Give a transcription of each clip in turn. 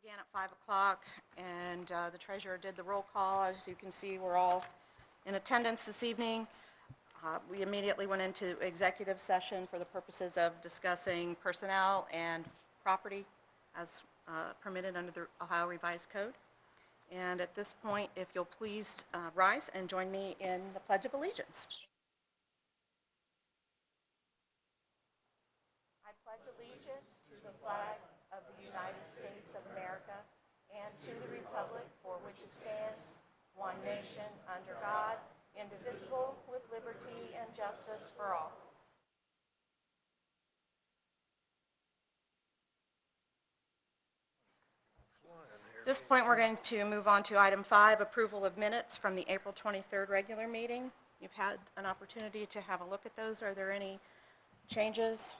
began at 5 o'clock, and the treasurer did the roll call. As you can see, we're all in attendance this evening. We immediately went into executive session for the purposes of discussing personnel and property as permitted under the Ohio Revised Code. And at this point, if you'll please rise and join me in the Pledge of Allegiance. I pledge allegiance to the flag of the United States of America and to the republic for which it stands, one nation, under God, indivisible, with liberty and justice for all. At this point, we're going to move on to item 5, approval of minutes from the April 23rd regular meeting. You've had an opportunity to have a look at those. Are there any changes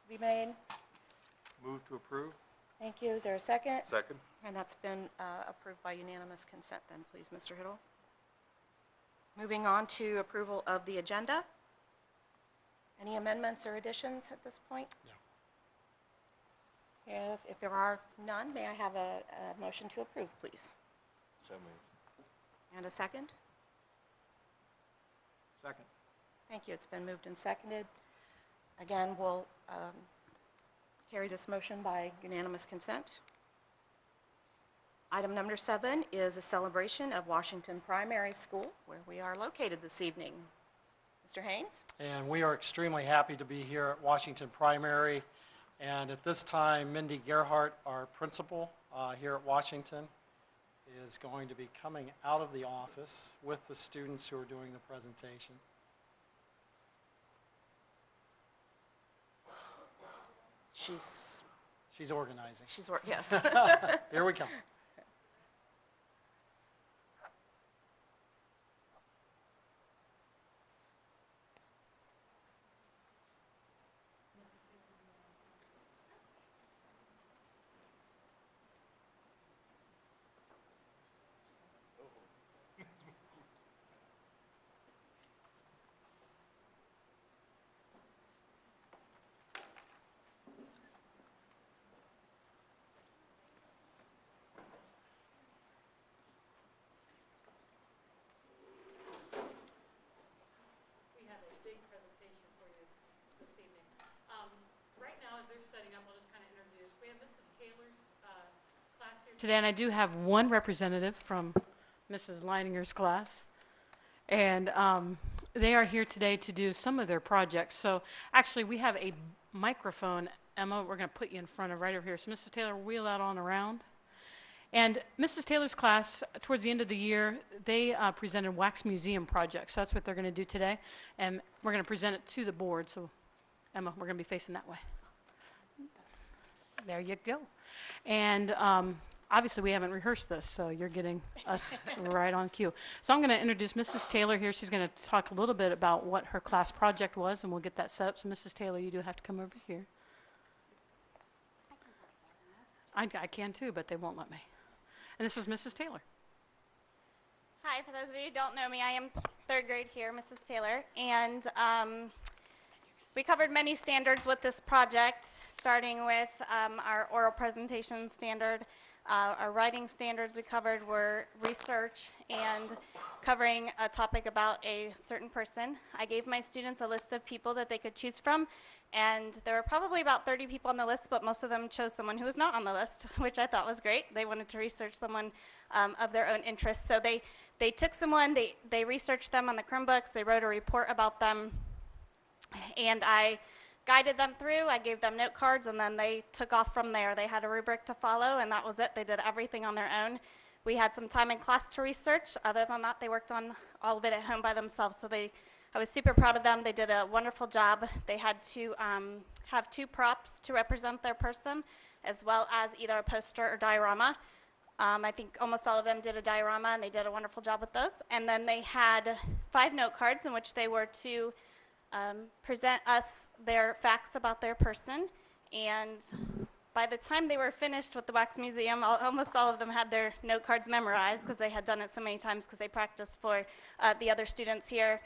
to be made? Move to approve. Thank you. Is there a second? Second. And that's been approved by unanimous consent then, please, Mr. Hiddle. Moving on to approval of the agenda. Any amendments or additions at this point? No. If there are none, may I have a motion to approve, please? So moved. And a second? Second. Thank you. It's been moved and seconded. Again, we'll carry this motion by unanimous consent. Item number 7 is a celebration of Washington Primary School, where we are located this evening. Mr. Haynes? And we are extremely happy to be here at Washington Primary. And at this time, Mindy Gerhardt, our principal here at Washington, is going to be coming out of the office with the students who are doing the presentation. She's organizing. Yes. Here we come. Today, and I do have one representative from Mrs. Leininger's class, and they are here today to do some of their projects. So actually, we have a microphone. Emma, we're going to put you in front of right over here. So Mrs. Taylor, wheel that on around. And Mrs. Taylor's class, towards the end of the year, they presented wax museum projects. So that's what they're going to do today, and we're going to present it to the board. So Emma, we're going to be facing that way. There you go. And obviously, we haven't rehearsed this, so you're getting us right on cue. So I'm going to introduce Mrs. Taylor here. She's going to talk a little bit about what her class project was, and we'll get that set up. So Mrs. Taylor, you do have to come over here. I can too, but they won't let me. And this is Mrs. Taylor. Hi, for those of you who don't know me, I am 3rd grade here, Mrs. Taylor, and we covered many standards with this project, starting with our oral presentation standard. Our writing standards we covered were research and covering a topic about a certain person. I gave my students a list of people that they could choose from, and there were probably about 30 people on the list, but most of them chose someone who was not on the list, which I thought was great. They wanted to research someone of their own interest. So they took someone, they researched them on the Chromebooks, they wrote a report about them, and I guided them through. I gave them note cards, and then they took off from there. They had a rubric to follow, and that was it. They did everything on their own. We had some time in class to research. Other than that, they worked on all of it at home by themselves. So I was super proud of them. They did a wonderful job. They had to have 2 props to represent their person, as well as either a poster or diorama. I think almost all of them did a diorama, and they did a wonderful job with those. And then they had 5 note cards in which they were to present us their facts about their person, and by the time they were finished with the wax museum, almost all of them had their note cards memorized because they had done it so many times because they practiced for the other students here.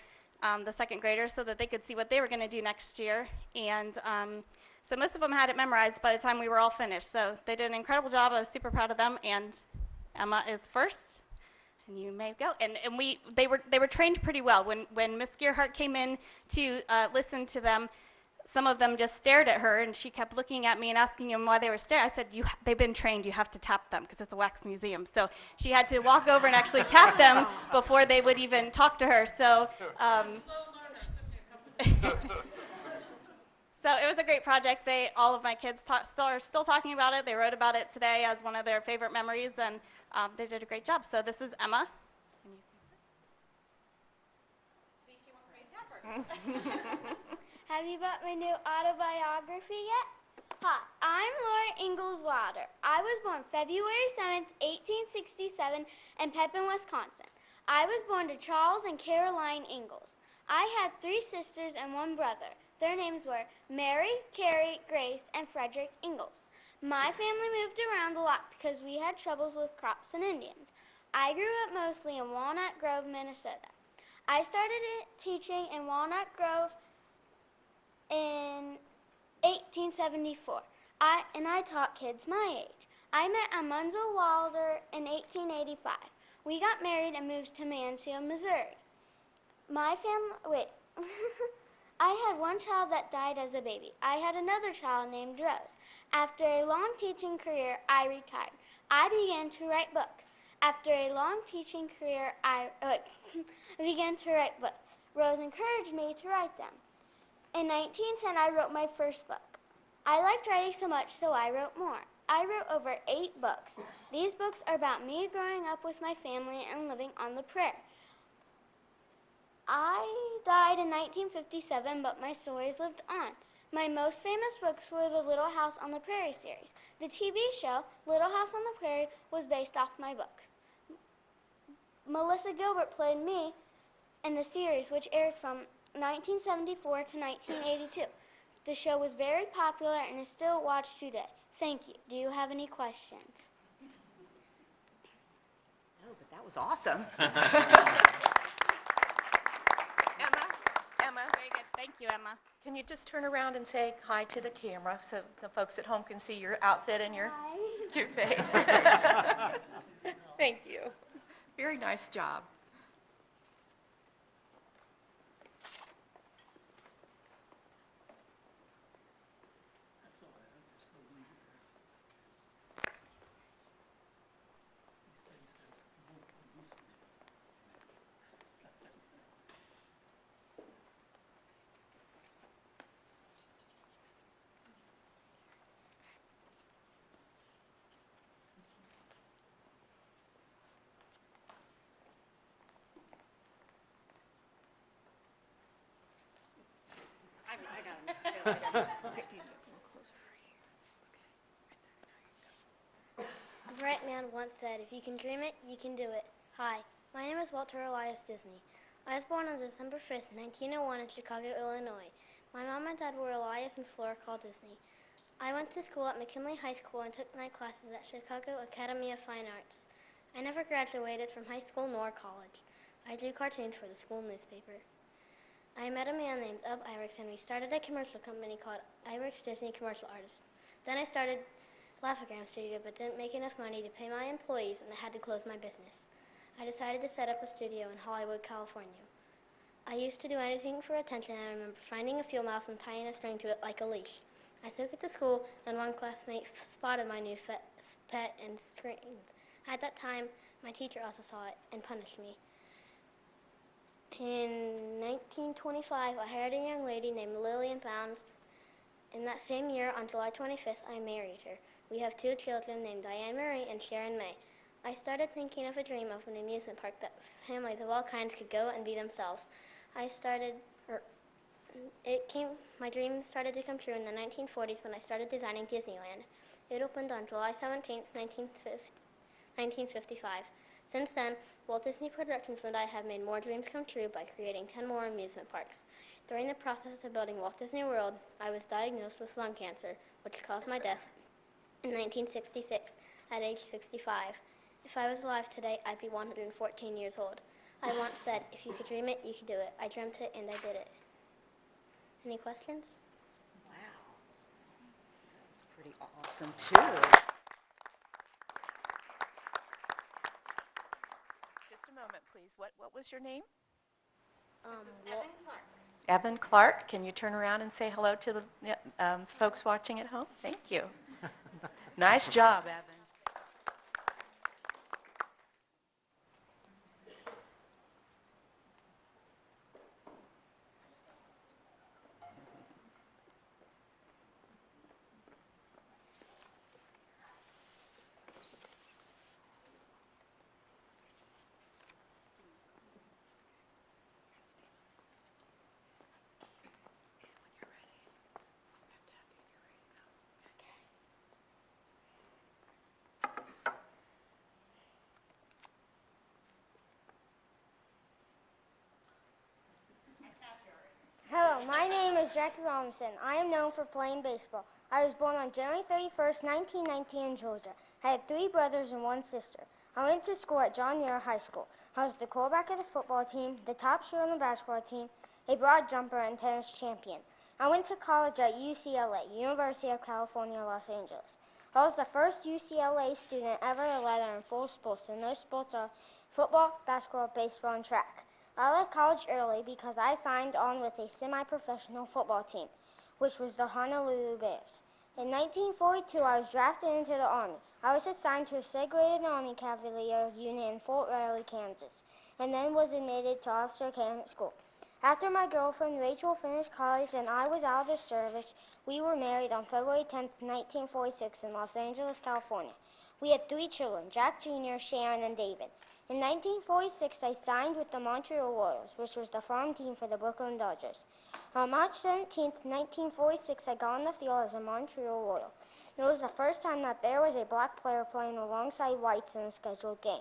the second graders so that they could see what they were going to do next year. And so most of them had it memorized by the time we were all finished. So they did an incredible job. I was super proud of them. And Emma is first. And you may go. And they were trained pretty well. When Miss Gearhart came in to listen to them, some of them just stared at her, and she kept looking at me and asking them why they were staring. I said, they've been trained. You have to tap them because it's a wax museum. So she had to walk over and actually tap them before they would even talk to her. So, so it was a great project. All of my kids are still talking about it. They wrote about it today as one of their favorite memories, and they did a great job. So this is Emma. See, she wants me to tap her. Have you bought my new autobiography yet? Hi, I'm Laura Ingalls Wilder. I was born February 7th, 1867 in Pepin, Wisconsin. I was born to Charles and Caroline Ingalls. I had 3 sisters and 1 brother. Their names were Mary, Carrie, Grace, and Frederick Ingalls. My family moved around a lot because we had troubles with crops and Indians. I grew up mostly in Walnut Grove, Minnesota. I started teaching in Walnut Grove in 1874, and I taught kids my age. I met Amunzel Wilder in 1885. We got married and moved to Mansfield, Missouri. My family, I had 1 child that died as a baby. I had another child named Rose. After a long teaching career, I retired. I began to write books. After a long teaching career, I began to write books. Rose encouraged me to write them. In 1910, I wrote my first book. I liked writing so much, so I wrote more. I wrote over 8 books. These books are about me growing up with my family and living on the prairie. I died in 1957, but my stories lived on. My most famous books were the Little House on the Prairie series. The TV show, Little House on the Prairie, was based off my books. Melissa Gilbert played me in the series, which aired from 1974 to 1982. The show was very popular and is still watched today. Thank you. Do you have any questions? No, but that was awesome. Emma, Very good. Thank you, Emma. can you just turn around and say hi to the camera so the folks at home can see your outfit and your Hi. cute face? Thank you. Very nice job. A bright man once said, if you can dream it, you can do it. Hi, my name is Walter Elias Disney. I was born on December 5th, 1901 in Chicago, Illinois. My mom and dad were Elias and Flora Call Disney. I went to school at McKinley High School and took night classes at Chicago Academy of Fine Arts. I never graduated from high school nor college. I drew cartoons for the school newspaper. I met a man named Ub Iwerks, and we started a commercial company called Iwerks Disney Commercial Artists. Then I started Laugh-O-Gram Studio, but didn't make enough money to pay my employees, and I had to close my business. I decided to set up a studio in Hollywood, California. I used to do anything for attention, and I remember finding a field mouse and tying a string to it like a leash. I took it to school, and one classmate spotted my new pet and screamed. At that time, my teacher also saw it and punished me. In 1925, I hired a young lady named Lillian Bounds. In that same year, on July 25th, I married her. We have 2 children named Diane Marie and Sharon May. I started thinking of a dream of an amusement park that families of all kinds could go and be themselves. My dream started to come true in the 1940s when I started designing Disneyland. It opened on July 17th, 1955. Since then, Walt Disney Productions and I have made more dreams come true by creating 10 more amusement parks. During the process of building Walt Disney World, I was diagnosed with lung cancer, which caused my death in 1966 at age 65. If I was alive today, I'd be 114 years old. I once said, if you could dream it, you could do it. I dreamt it and I did it. Any questions? Wow. That's pretty awesome, too. Just a moment, please. What was your name? Walt. Evan Clark. Can you turn around and say hello to the folks watching at home? Thank you. Nice job, Evan. Hello, my name is Jackie Robinson. I am known for playing baseball. I was born on January 31st, 1919 in Georgia. I had 3 brothers and 1 sister. I went to school at John Muir High School. I was the quarterback of the football team, the top shooter on the basketball team, a broad jumper, and tennis champion. I went to college at UCLA, University of California, Los Angeles. I was the first UCLA student ever to letter in 4 sports, and those sports are football, basketball, baseball, and track. I left college early because I signed on with a semi-professional football team, which was the Honolulu Bears. In 1942, I was drafted into the Army. I was assigned to a segregated Army Cavalier unit in Fort Riley, Kansas, and then was admitted to Officer Candidate School. After my girlfriend Rachel finished college and I was out of the service, we were married on February 10, 1946 in Los Angeles, California. We had 3 children, Jack Jr., Sharon, and David. In 1946, I signed with the Montreal Royals, which was the farm team for the Brooklyn Dodgers. On March 17, 1946, I got on the field as a Montreal Royal. It was the first time that there was a black player playing alongside whites in a scheduled game.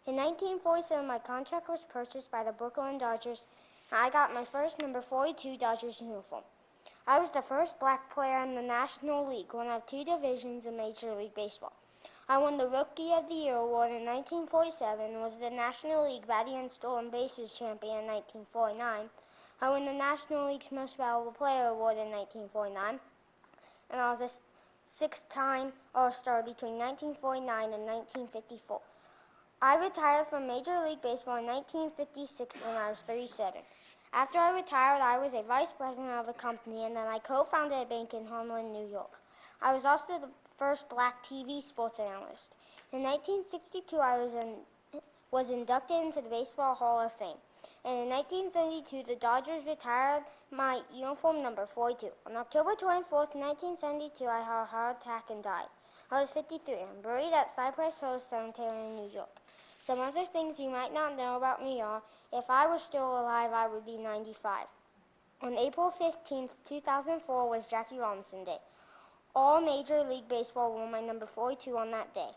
In 1947, my contract was purchased by the Brooklyn Dodgers, and I got my first number 42 Dodgers uniform. I was the first black player in the National League, one of 2 divisions in Major League Baseball. I won the Rookie of the Year award in 1947 and was the National League batting and stolen bases champion in 1949. I won the National League's Most Valuable Player award in 1949, and I was a 6-time All-Star between 1949 and 1954. I retired from Major League Baseball in 1956 when I was 37. After I retired, I was a vice president of a company, and then I co-founded a bank in Harlem, New York. I was also the first black TV sports analyst. In 1962, I was inducted into the Baseball Hall of Fame. And in 1972, the Dodgers retired my uniform number 42. On October 24th, 1972, I had a heart attack and died. I was 53 and buried at Cypress Hills Cemetery in New York. Some other things you might not know about me are, if I was still alive, I would be 95. On April 15th, 2004 was Jackie Robinson Day. All Major League Baseball wore my number 42 on that day.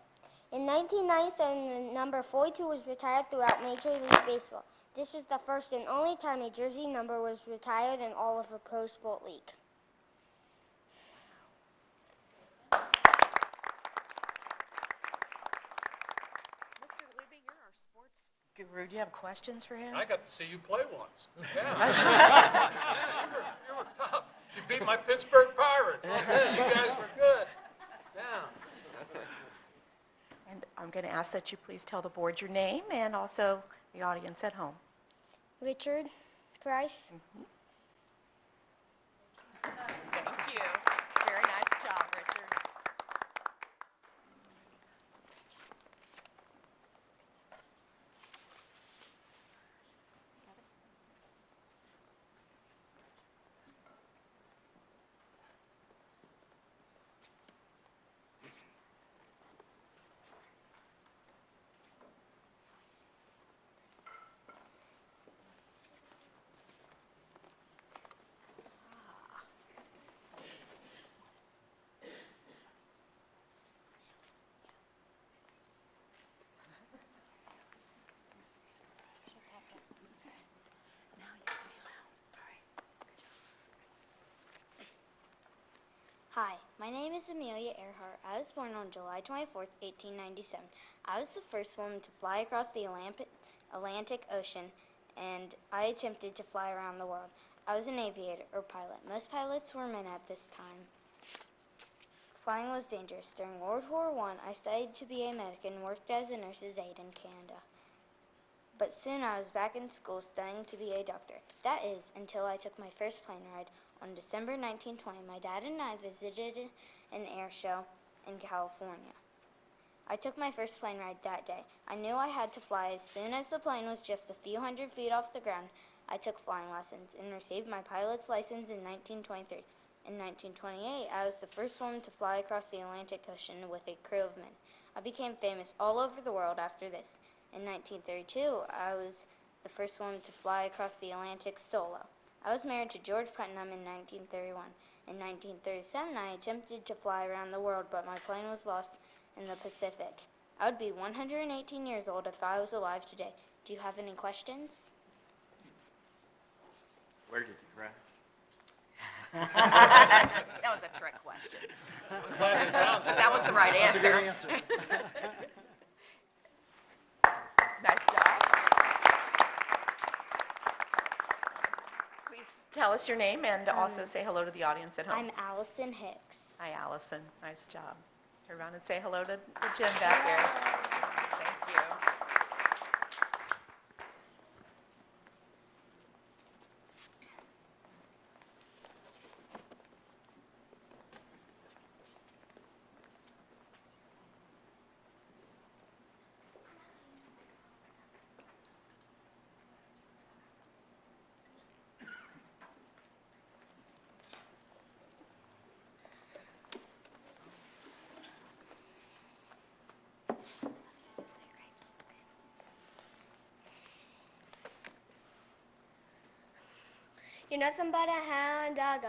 In 1997, the number 42 was retired throughout Major League Baseball. This was the first and only time a jersey number was retired in all of a pro sport league. Mr. Luby, you're our sports guru. Do you have questions for him? I got to see you play once. Yeah. Yeah, you were tough. You beat my Pittsburgh Pirates. I'll tell you, you guys were good. Yeah. And I'm going to ask that you please tell the board your name and also the audience at home. Richard Price. Thank you. Very nice job, Richard. Hi, my name is Amelia Earhart. I was born on July 24th, 1897. I was the first woman to fly across the Atlantic Ocean, and I attempted to fly around the world. I was an aviator or pilot. Most pilots were men at this time. Flying was dangerous. During World War I, I studied to be a medic and worked as a nurse's aide in Canada. But soon I was back in school studying to be a doctor. That is, until I took my first plane ride. On December 1920, my dad and I visited an air show in California. I took my first plane ride that day. I knew I had to fly as soon as the plane was just a few hundred feet off the ground. I took flying lessons and received my pilot's license in 1923. In 1928, I was the first woman to fly across the Atlantic Ocean with a crew of men. I became famous all over the world after this. In 1932, I was the first woman to fly across the Atlantic solo. I was married to George Putnam in 1931. In 1937, I attempted to fly around the world, but my plane was lost in the Pacific. I would be 118 years old if I was alive today. Do you have any questions? Where did you crash? That was a trick question. Glad we found you. That was the right That's a good answer. answer. Nice job. Please tell us your name and also say hello to the audience at home. I'm Allison Hicks. Hi, Allison. Nice job. Turn around and say hello to Jim back there. Thank you. You're nothing but a hound dog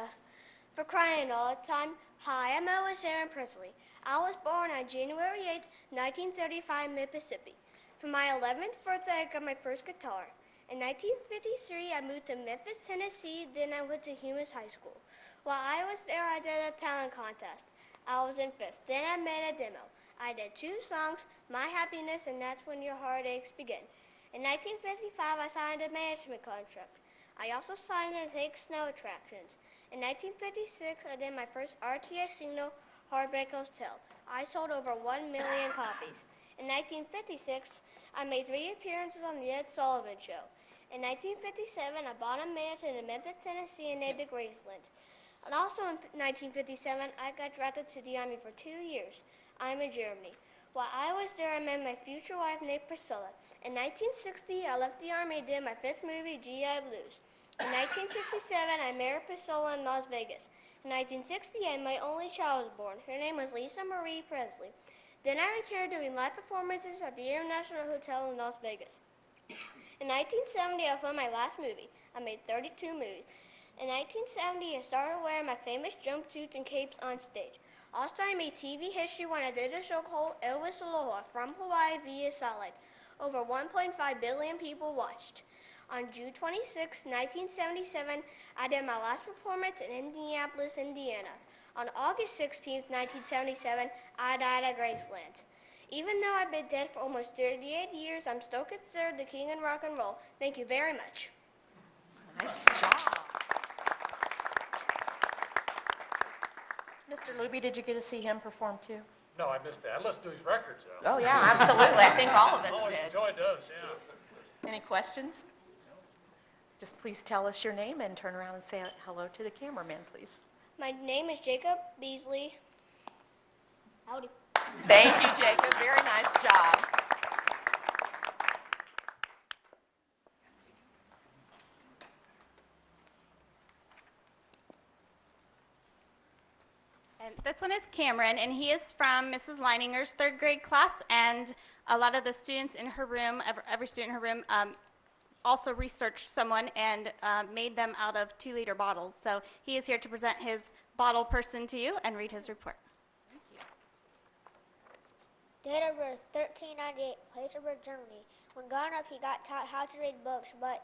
for crying all the time. Hi, I'm Ellis Aaron Presley. I was born on January 8, 1935, Mississippi. For my 11th birthday, I got my first guitar. In 1953, I moved to Memphis, Tennessee, then I went to Humus High School. While I was there, I did a talent contest. I was in 5th. Then I made a demo. I did 2 songs, My Happiness and That's When Your Heartaches Begin. In 1955, I signed a management contract. I also signed to take snow attractions. In 1956, I did my first RTA single, Heartbreak Hotel. I sold over 1 million copies. In 1956, I made 3 appearances on The Ed Sullivan Show. In 1957, I bought a mansion in Memphis, Tennessee, and named it Graceland. And also in 1957, I got drafted to the Army for 2 years. I'm in Germany. While I was there, I met my future wife named Priscilla. In 1960, I left the Army and did my 5th movie, GI Blues. In 1967, I married Priscilla in Las Vegas. In 1968, my only child was born. Her name was Lisa Marie Presley. Then I returned doing live performances at the International Hotel in Las Vegas. In 1970, I filmed my last movie. I made 32 movies. In 1970, I started wearing my famous jumpsuits and capes on stage. Also, I made TV history when I did a show called Elvis Aloha from Hawaii via satellite. Over 1.5 billion people watched. On June 26, 1977, I did my last performance in Indianapolis, Indiana. On August 16, 1977, I died at Graceland. Even though I've been dead for almost 38 years, I'm still considered the king of rock and roll. Thank you very much. Nice job. Mr. Luby, did you get to see him perform too? No, I missed that. I listened to his records, though. Oh, yeah, absolutely. I think all of us Always did. enjoyed those, yeah. Any questions? Just please tell us your name and turn around and say hello to the cameraman, please. My name is Jacob Beasley. Howdy. Thank you, Jacob. Very nice job. And this one is Cameron, and he is from Mrs. Leininger's 3rd grade class, and a lot of the students in her room, every student in her room, also researched someone and made them out of 2-liter bottles. So he is here to present his bottle person to you and read his report. Date of birth 1398, place of birth Germany. When growing up, he got taught how to read books, but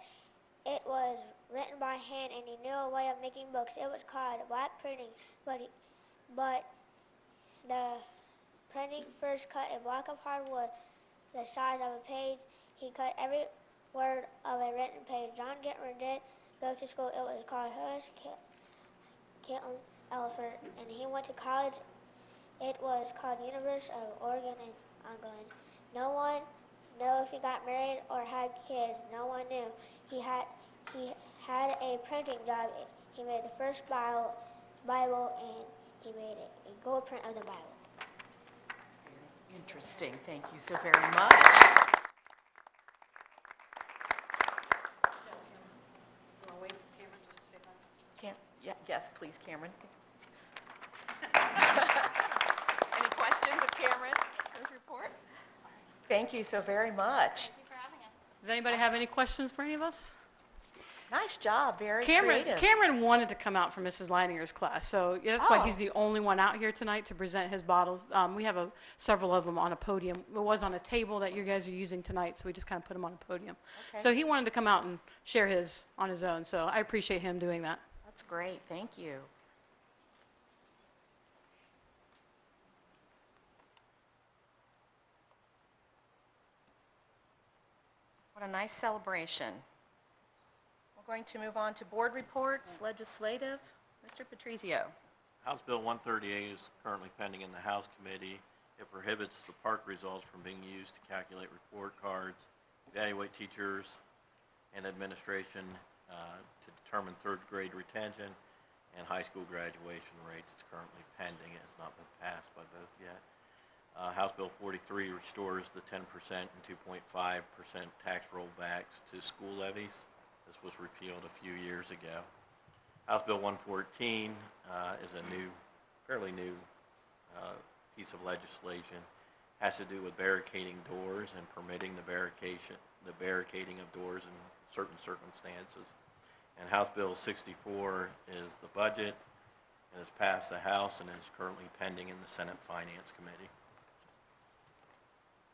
it was written by hand and he knew a way of making books. It was called black printing, but the printing first cut a block of hardwood the size of a page. He cut every word of a written page. John Gittmer did go to school. It was called Horace Caitlin Elephant, and he went to college. It was called University of Oregon in England. No one knew if he got married or had kids. No one knew. He had a printing job. He made the first Bible, and he made a gold print of the Bible. Interesting. Thank you so very much. Yes, please, Cameron. Any questions of Cameron, his report? Thank you so very much. Thank you for having us. Does anybody have any questions for any of us? Nice job, very Cameron, creative. Cameron wanted to come out for Mrs. Leininger's class, so yeah, that's why he's Oh. the only one out here tonight to present his bottles. We have several of them on a podium. It was on a table that you guys are using tonight, so we just kind of put them on a podium. Okay. So he wanted to come out and share his on his own, so I appreciate him doing that. That's great, thank you. What a nice celebration. We're going to move on to board reports, legislative. Mr. Patrizio. House Bill 138 is currently pending in the House Committee. It prohibits the PARC results from being used to calculate report cards, evaluate teachers and administration to determine third grade retention and high school graduation rates. It's currently pending. It has not been passed by both yet. House Bill 43 restores the 10% and 2.5% tax rollbacks to school levies. This was repealed a few years ago. House Bill 114 is a fairly new piece of legislation. Has to do with barricading doors and permitting the barricading of doors in certain circumstances. And House Bill 64 is the budget and has passed the House and is currently pending in the Senate Finance Committee.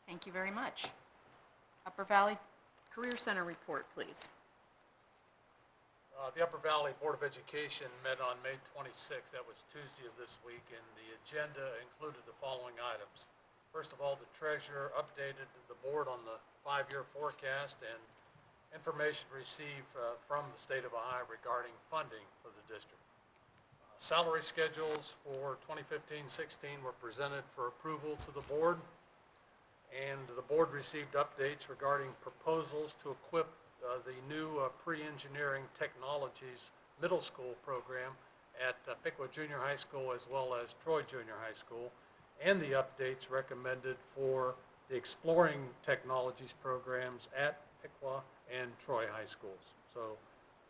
Thank you very much. Upper Valley Career Center report, please. The Upper Valley Board of Education met on May 26th, that was Tuesday of this week, and the agenda included the following items. First of all, the treasurer updated the board on the 5-year forecast and information received from the state of Ohio regarding funding for the district. Salary schedules for 2015-16 were presented for approval to the board, and the board received updates regarding proposals to equip the new pre-engineering technologies middle school program at Piqua Junior High School as well as Troy Junior High School, and the updates recommended for the exploring technologies programs at Piqua and Troy High Schools. So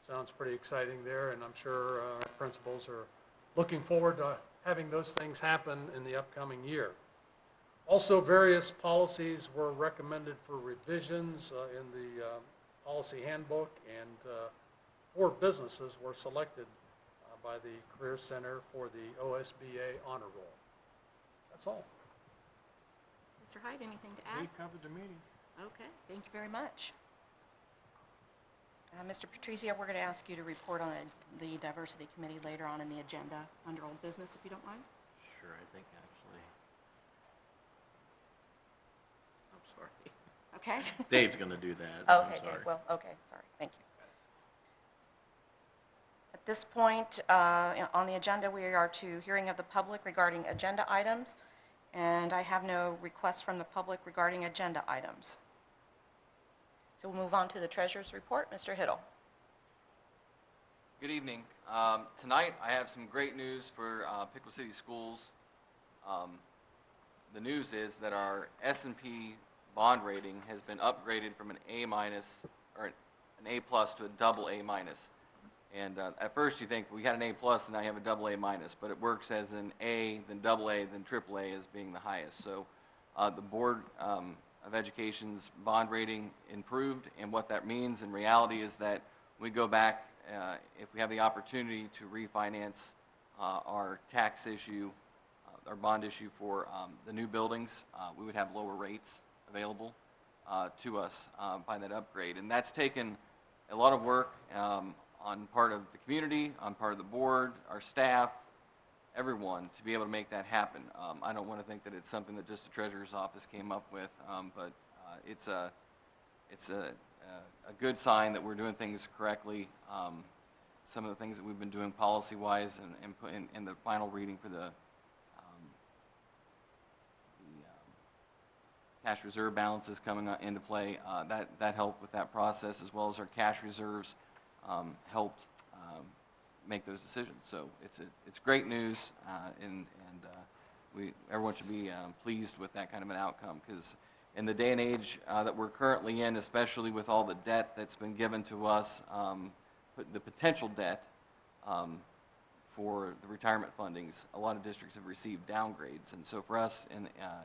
sounds pretty exciting there, and I'm sure our principals are looking forward to having those things happen in the upcoming year. Also, various policies were recommended for revisions in the policy handbook, and 4 businesses were selected by the Career Center for the OSBA honor roll. That's all. Mr. Hyde, anything to add? We covered the meeting. Okay, thank you very much. Mr. Patrizio, we're going to ask you to report on the diversity committee later on in the agenda under old business, if you don't mind. Sure, I think actually. I'm sorry. Okay? Dave's going to do that. Okay, I'm sorry. well, okay, sorry, thank you. At this point on the agenda, we are to hearing of the public regarding agenda items, and I have no requests from the public regarding agenda items. So we'll move on to the treasurer's report. Mr. Hiddle. Good evening. Tonight I have some great news for Piqua City Schools. The news is that our S&P bond rating has been upgraded from an A- or an A+ to a double A-. And at first you think we had an A+ and now you have a double A-, but it works as an A, then double A, then triple A as being the highest. So the Board of Education's bond rating improved, and what that means in reality is that we go back, if we have the opportunity to refinance our tax issue, our bond issue for the new buildings, we would have lower rates available to us by that upgrade. And that's taken a lot of work on part of the community, on part of the board, our staff, everyone, to be able to make that happen. I don't want to think that it's something that just the treasurer's office came up with, but it's a a good sign that we're doing things correctly. Some of the things that we've been doing policy-wise and the final reading for the cash reserve balances coming into play, that helped with that process, as well as our cash reserves helped make those decisions. So it's great news, and everyone should be pleased with that kind of an outcome, because in the day and age that we're currently in, especially with all the debt that's been given to us, the potential debt for the retirement fundings, a lot of districts have received downgrades, and so for us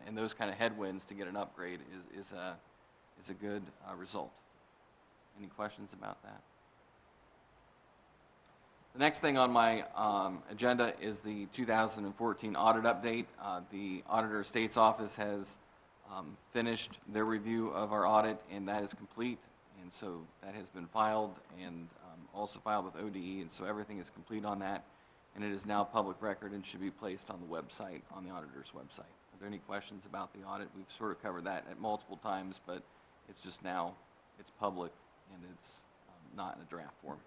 in those kind of headwinds to get an upgrade is a good result. Any questions about that? The next thing on my agenda is the 2014 audit update. The Auditor of State's Office has finished their review of our audit, and that is complete, and so that has been filed and also filed with ODE, and so everything is complete on that, and it is now public record and should be placed on the website, on the auditor's website. Are there any questions about the audit? We've sort of covered that at multiple times, but it's just now, it's public, and it's not in a draft form.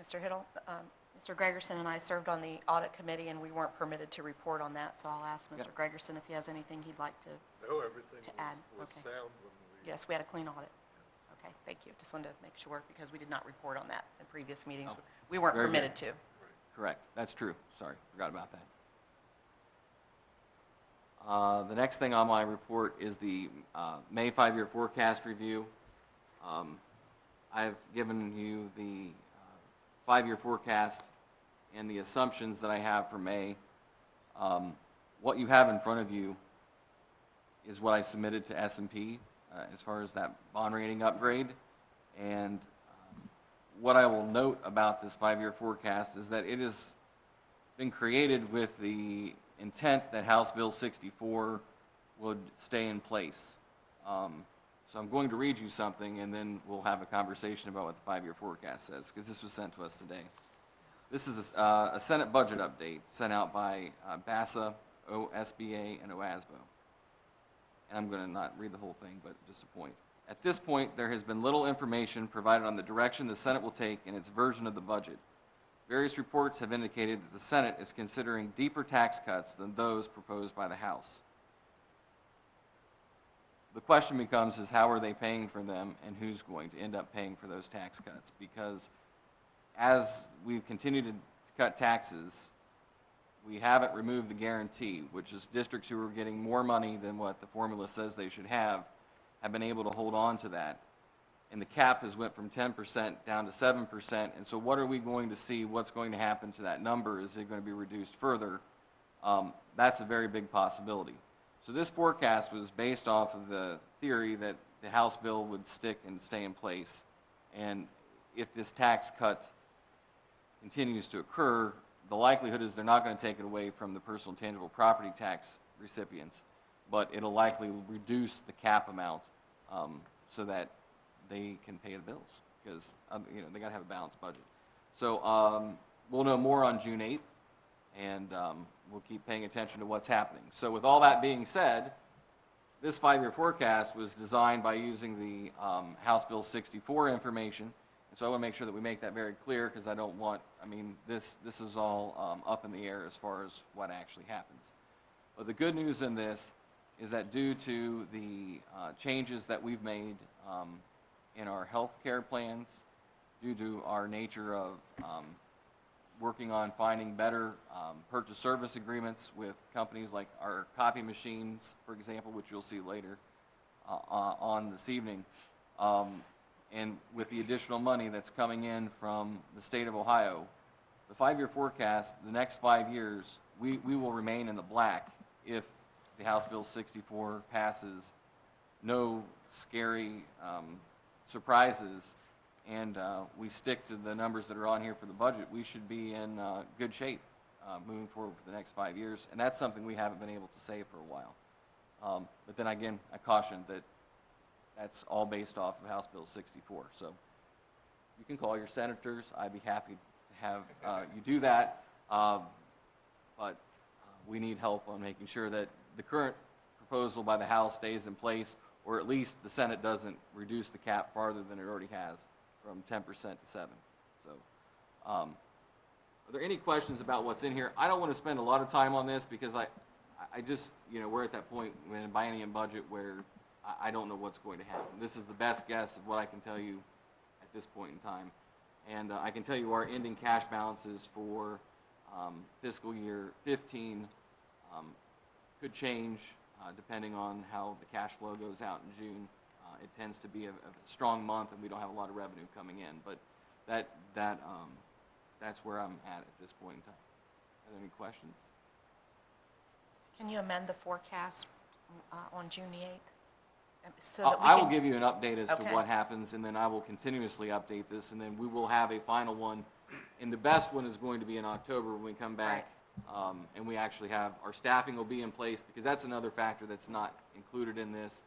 Mr. Hiddle, Mr. Gregerson and I served on the audit committee, and we weren't permitted to report on that, so I'll ask Mr. Gregerson if he has anything he'd like to No, everything add. was Okay. sound when we. Yes, we had a clean audit. Okay, thank you. Just wanted to make sure, because we did not report on that in previous meetings. Oh, We weren't very good. permitted to. Correct. That's true. Sorry, forgot about that. The next thing on my report is the May 5-year forecast review. I've given you the 5-year forecast and the assumptions that I have for May. What you have in front of you is what I submitted to S&P as far as that bond rating upgrade. And what I will note about this 5-year forecast is that it has been created with the intent that House Bill 64 would stay in place. So I'm going to read you something, and then we'll have a conversation about what the 5-year forecast says, because this was sent to us today. This is a Senate budget update sent out by BASA, OSBA, and OASBO. And I'm going to not read the whole thing, but just a point. At this point, there has been little information provided on the direction the Senate will take in its version of the budget. Various reports have indicated that the Senate is considering deeper tax cuts than those proposed by the House. The question becomes is how are they paying for them, and who's going to end up paying for those tax cuts? Because as we've continued to cut taxes, we haven't removed the guarantee, which is districts who are getting more money than what the formula says they should have been able to hold on to that. And the cap has went from 10% down to 7%, and so what are we going to see? What's going to happen to that number? Is it going to be reduced further? That's a very big possibility. So this forecast was based off of the theory that the House bill would stick and stay in place, and if this tax cut continues to occur, the likelihood is they're not going to take it away from the personal and tangible property tax recipients, but it'll likely reduce the cap amount so that they can pay the bills, because they got to have a balanced budget. So we'll know more on June 8th, and we'll keep paying attention to what's happening. So with all that being said, this 5-year forecast was designed by using the House Bill 64 information. And so I want to make sure that we make that very clear, because I don't want, this is all up in the air as far as what actually happens. But the good news in this is that due to the changes that we've made in our health care plans, due to our nature of working on finding better purchase service agreements with companies like our copy machines, for example, which you'll see later on this evening, and with the additional money that's coming in from the state of Ohio, the 5-year forecast, the next 5 years, we will remain in the black if the House Bill 64 passes, no scary surprises, and we stick to the numbers that are on here for the budget. We should be in good shape moving forward for the next 5 years, and that's something we haven't been able to say for a while. But then again, I caution that that's all based off of House Bill 64. So you can call your senators. I'd be happy to have you do that. But we need help on making sure that the current proposal by the House stays in place, or at least the Senate doesn't reduce the cap farther than it already has, from 10% to 7. So, are there any questions about what's in here? I don't want to spend a lot of time on this because I just, we're at that point in biennium budget where I don't know what's going to happen. This is the best guess of what I can tell you at this point in time. And I can tell you our ending cash balances for fiscal year 15 could change depending on how the cash flow goes out in June. It tends to be a strong month, and we don't have a lot of revenue coming in. But that's where I'm at this point in time. Are there any questions? Can you amend the forecast on June the 8th? So that we I will can- give you an update as to Okay. what happens, and then I will continuously update this, and then we will have a final one. And the best one is going to be in October when we come back, and we actually have, our staffing will be in place, because that's another factor that's not included in this.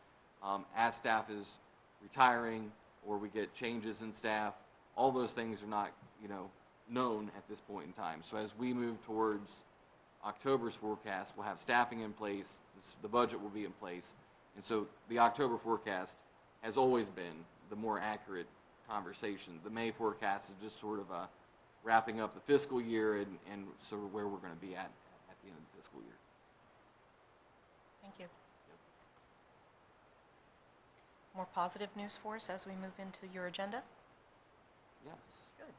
As staff is retiring, or we get changes in staff, all those things are not, known at this point in time. So as we move towards October's forecast, we'll have staffing in place, the budget will be in place. And so the October forecast has always been the more accurate conversation. The May forecast is just sort of wrapping up the fiscal year and sort of where we're going to be at the end of the fiscal year. Thank you. More positive news for us as we move into your agenda? Yes. Good.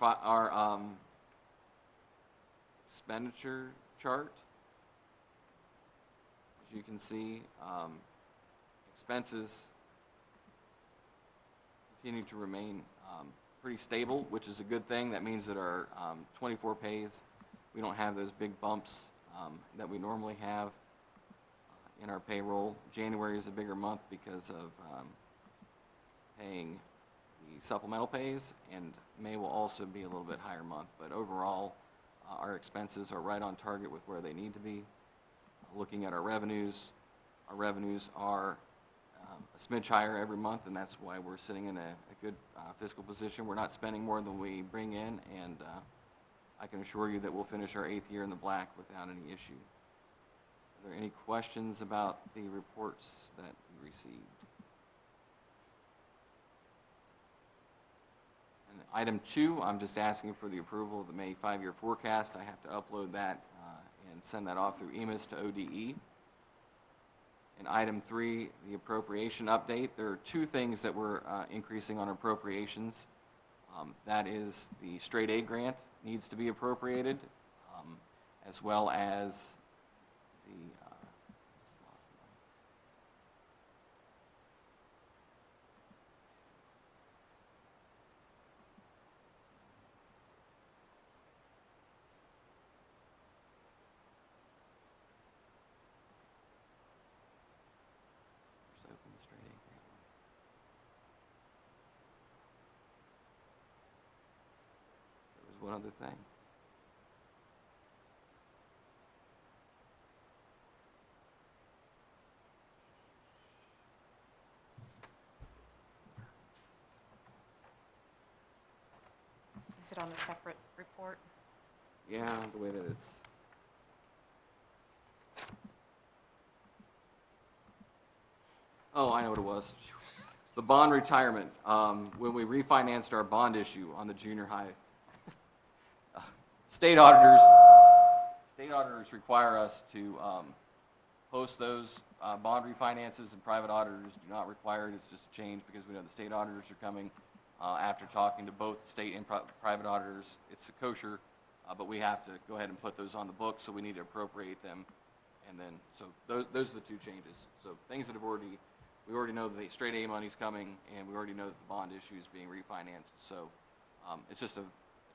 Our expenditure chart, as you can see, expenses continue to remain pretty stable, which is a good thing. That means that our 24 pays, we don't have those big bumps that we normally have in our payroll. January is a bigger month because of paying the supplemental pays, and May will also be a little bit higher month. But overall, our expenses are right on target with where they need to be. Looking at our revenues are a smidge higher every month, and that's why we're sitting in a good fiscal position. We're not spending more than we bring in, and I can assure you that we'll finish our 8th year in the black without any issue. Are there any questions about the reports that we received? And item 2, I'm just asking for the approval of the May 5-year forecast. I have to upload that and send that off through EMIS to ODE. And item 3, the appropriation update. There are 2 things that we're increasing on appropriations. That is the straight A grant needs to be appropriated, as well as the one other thing. Is it on a separate report? Yeah, the way that it's. Oh, I know what it was. The bond retirement. When we refinanced our bond issue on the junior high, state auditors require us to post those bond refinances, and private auditors do not require it. It's just a change because we know the state auditors are coming. After talking to both the state and private auditors, it's a kosher, but we have to go ahead and put those on the books, so we need to appropriate them. And then, so those are the 2 changes. So things that we already know that the straight A money's coming, and we already know that the bond issue is being refinanced. So it's just a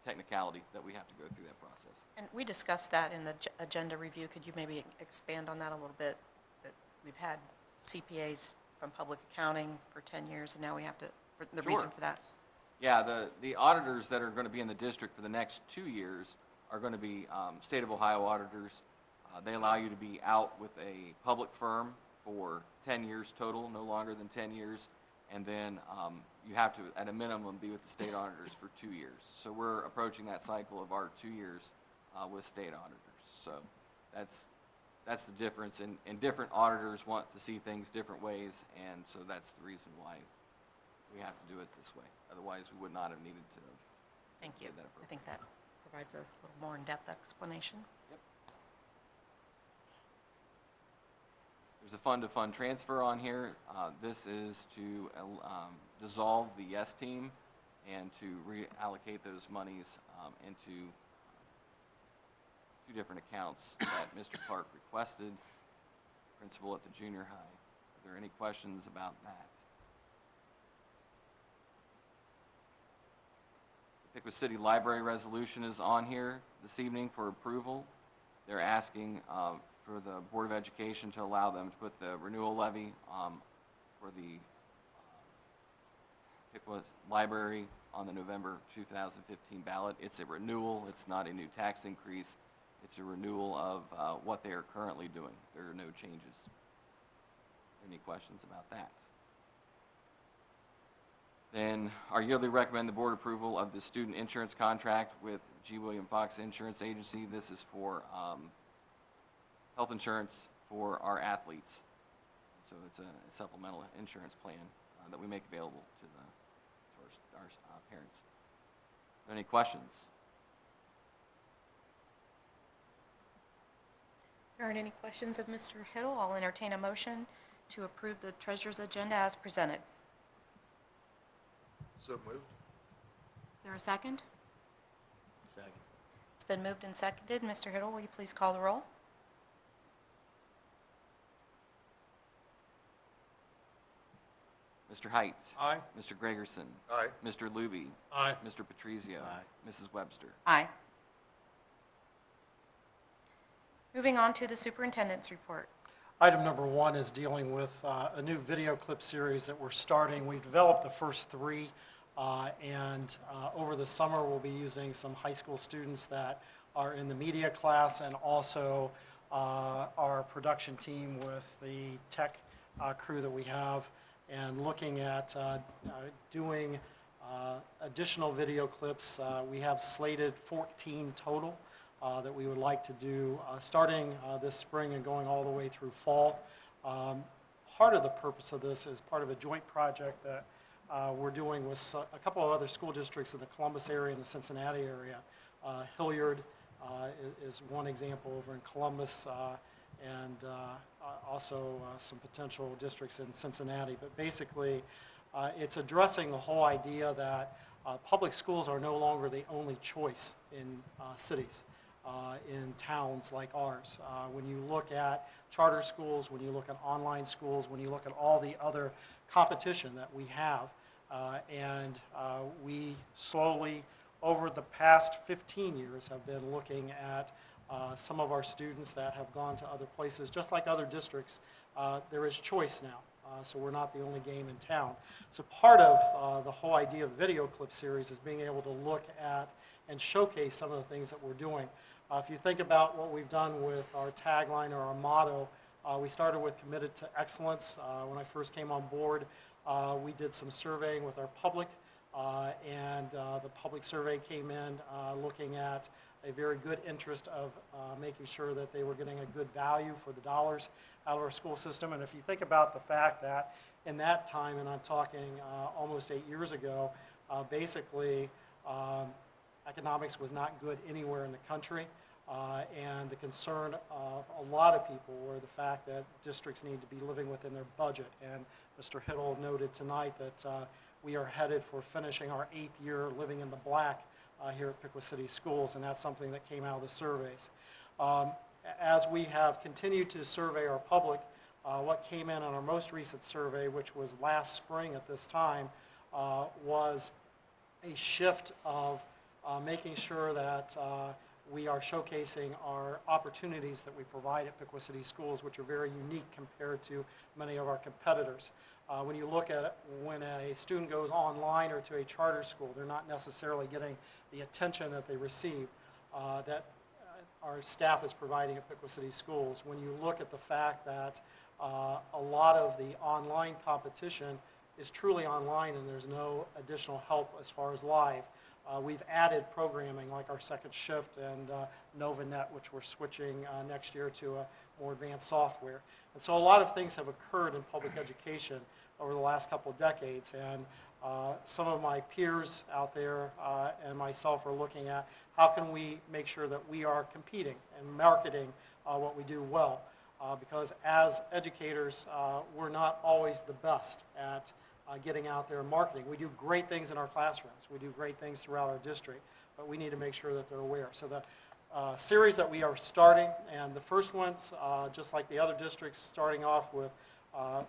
technicality that we have to go through that process. And we discussed that in the agenda review. Could you maybe expand on that a little bit? That we've had CPAs from public accounting for 10 years, and now we have to, for the reason for that. Yeah, the auditors that are going to be in the district for the next 2 years are going to be state of Ohio auditors. They allow you to be out with a public firm for 10 years total, no longer than 10 years. And then you have to, at a minimum, be with the state auditors for 2 years. So we're approaching that cycle of our 2 years with state auditors. So that's that's the difference, and different auditors want to see things different ways, and so that's the reason why we have to do it this way. Otherwise, we would not have needed to have. Thank you. made that I think that provides a little more in-depth explanation. Yep. There's a fund-to-fund transfer on here. This is to dissolve the YES team and to reallocate those monies into two different accounts that Mr. Clark requested, principal at the junior high. Are there any questions about that? The Piqua City Library resolution is on here this evening for approval. They're asking for the Board of Education to allow them to put the renewal levy for the Piqua Library on the November 2015 ballot. It's a renewal. It's not a new tax increase. It's a renewal of what they are currently doing. There are no changes. Any questions about that? Then our yearly recommend the board approval of the student insurance contract with G. William Fox Insurance Agency. This is for health insurance for our athletes. So it's a supplemental insurance plan that we make available to our parents. Any questions? If there aren't any questions of Mr. Hiddle, I'll entertain a motion to approve the treasurer's agenda as presented. So moved. Is there a second? Second. It's been moved and seconded. Mr. Hiddle, will you please call the roll? Mr. Height. Aye. Mr. Gregerson. Aye. Mr. Luby. Aye. Mr. Patrizio. Aye. Mrs. Webster. Aye. Moving on to the superintendent's report. Item number 1 is dealing with a new video clip series that we're starting. We've developed the first 3, and over the summer we'll be using some high school students that are in the media class, and also our production team with the tech crew that we have, and looking at doing additional video clips. We have slated 14 total that we would like to do starting this spring and going all the way through fall. Part of the purpose of this is part of a joint project that we're doing with a couple of other school districts in the Columbus area and the Cincinnati area. Hilliard is one example over in Columbus, and also some potential districts in Cincinnati. But basically, it's addressing the whole idea that public schools are no longer the only choice in cities, in towns like ours. When you look at charter schools, when you look at online schools, when you look at all the other competition that we have, and we slowly, over the past 15 years, have been looking at some of our students that have gone to other places. Just like other districts, there is choice now. So we're not the only game in town. So part of the whole idea of video clip series is being able to look at and showcase some of the things that we're doing. If you think about what we've done with our tagline or our motto, we started with committed to excellence. When I first came on board, we did some surveying with our public, and the public survey came in looking at a very good interest of making sure that they were getting a good value for the dollars out of our school system. And if you think about the fact that in that time, and I'm talking almost 8 years ago, basically economics was not good anywhere in the country. And the concern of a lot of people were the fact that districts need to be living within their budget. And Mr. Hiddle noted tonight that we are headed for finishing our 8th year living in the black here at Piqua City Schools, and that's something that came out of the surveys. As we have continued to survey our public, what came in on our most recent survey, which was last spring at this time, was a shift of making sure that we are showcasing our opportunities that we provide at Piqua City Schools, which are very unique compared to many of our competitors. When you look at it, when a student goes online or to a charter school, they're not necessarily getting the attention that they receive that our staff is providing at Piqua City Schools. When you look at the fact that a lot of the online competition is truly online and there's no additional help as far as live, we've added programming like our second shift and NovaNet, which we're switching next year to a more advanced software. And so a lot of things have occurred in public education over the last couple of decades, and some of my peers out there and myself are looking at how can we make sure that we are competing and marketing what we do well. Because as educators, we're not always the best at getting out there and marketing. We do great things in our classrooms. We do great things throughout our district, but we need to make sure that they're aware. So the series that we are starting, and the first one's, just like the other districts, starting off with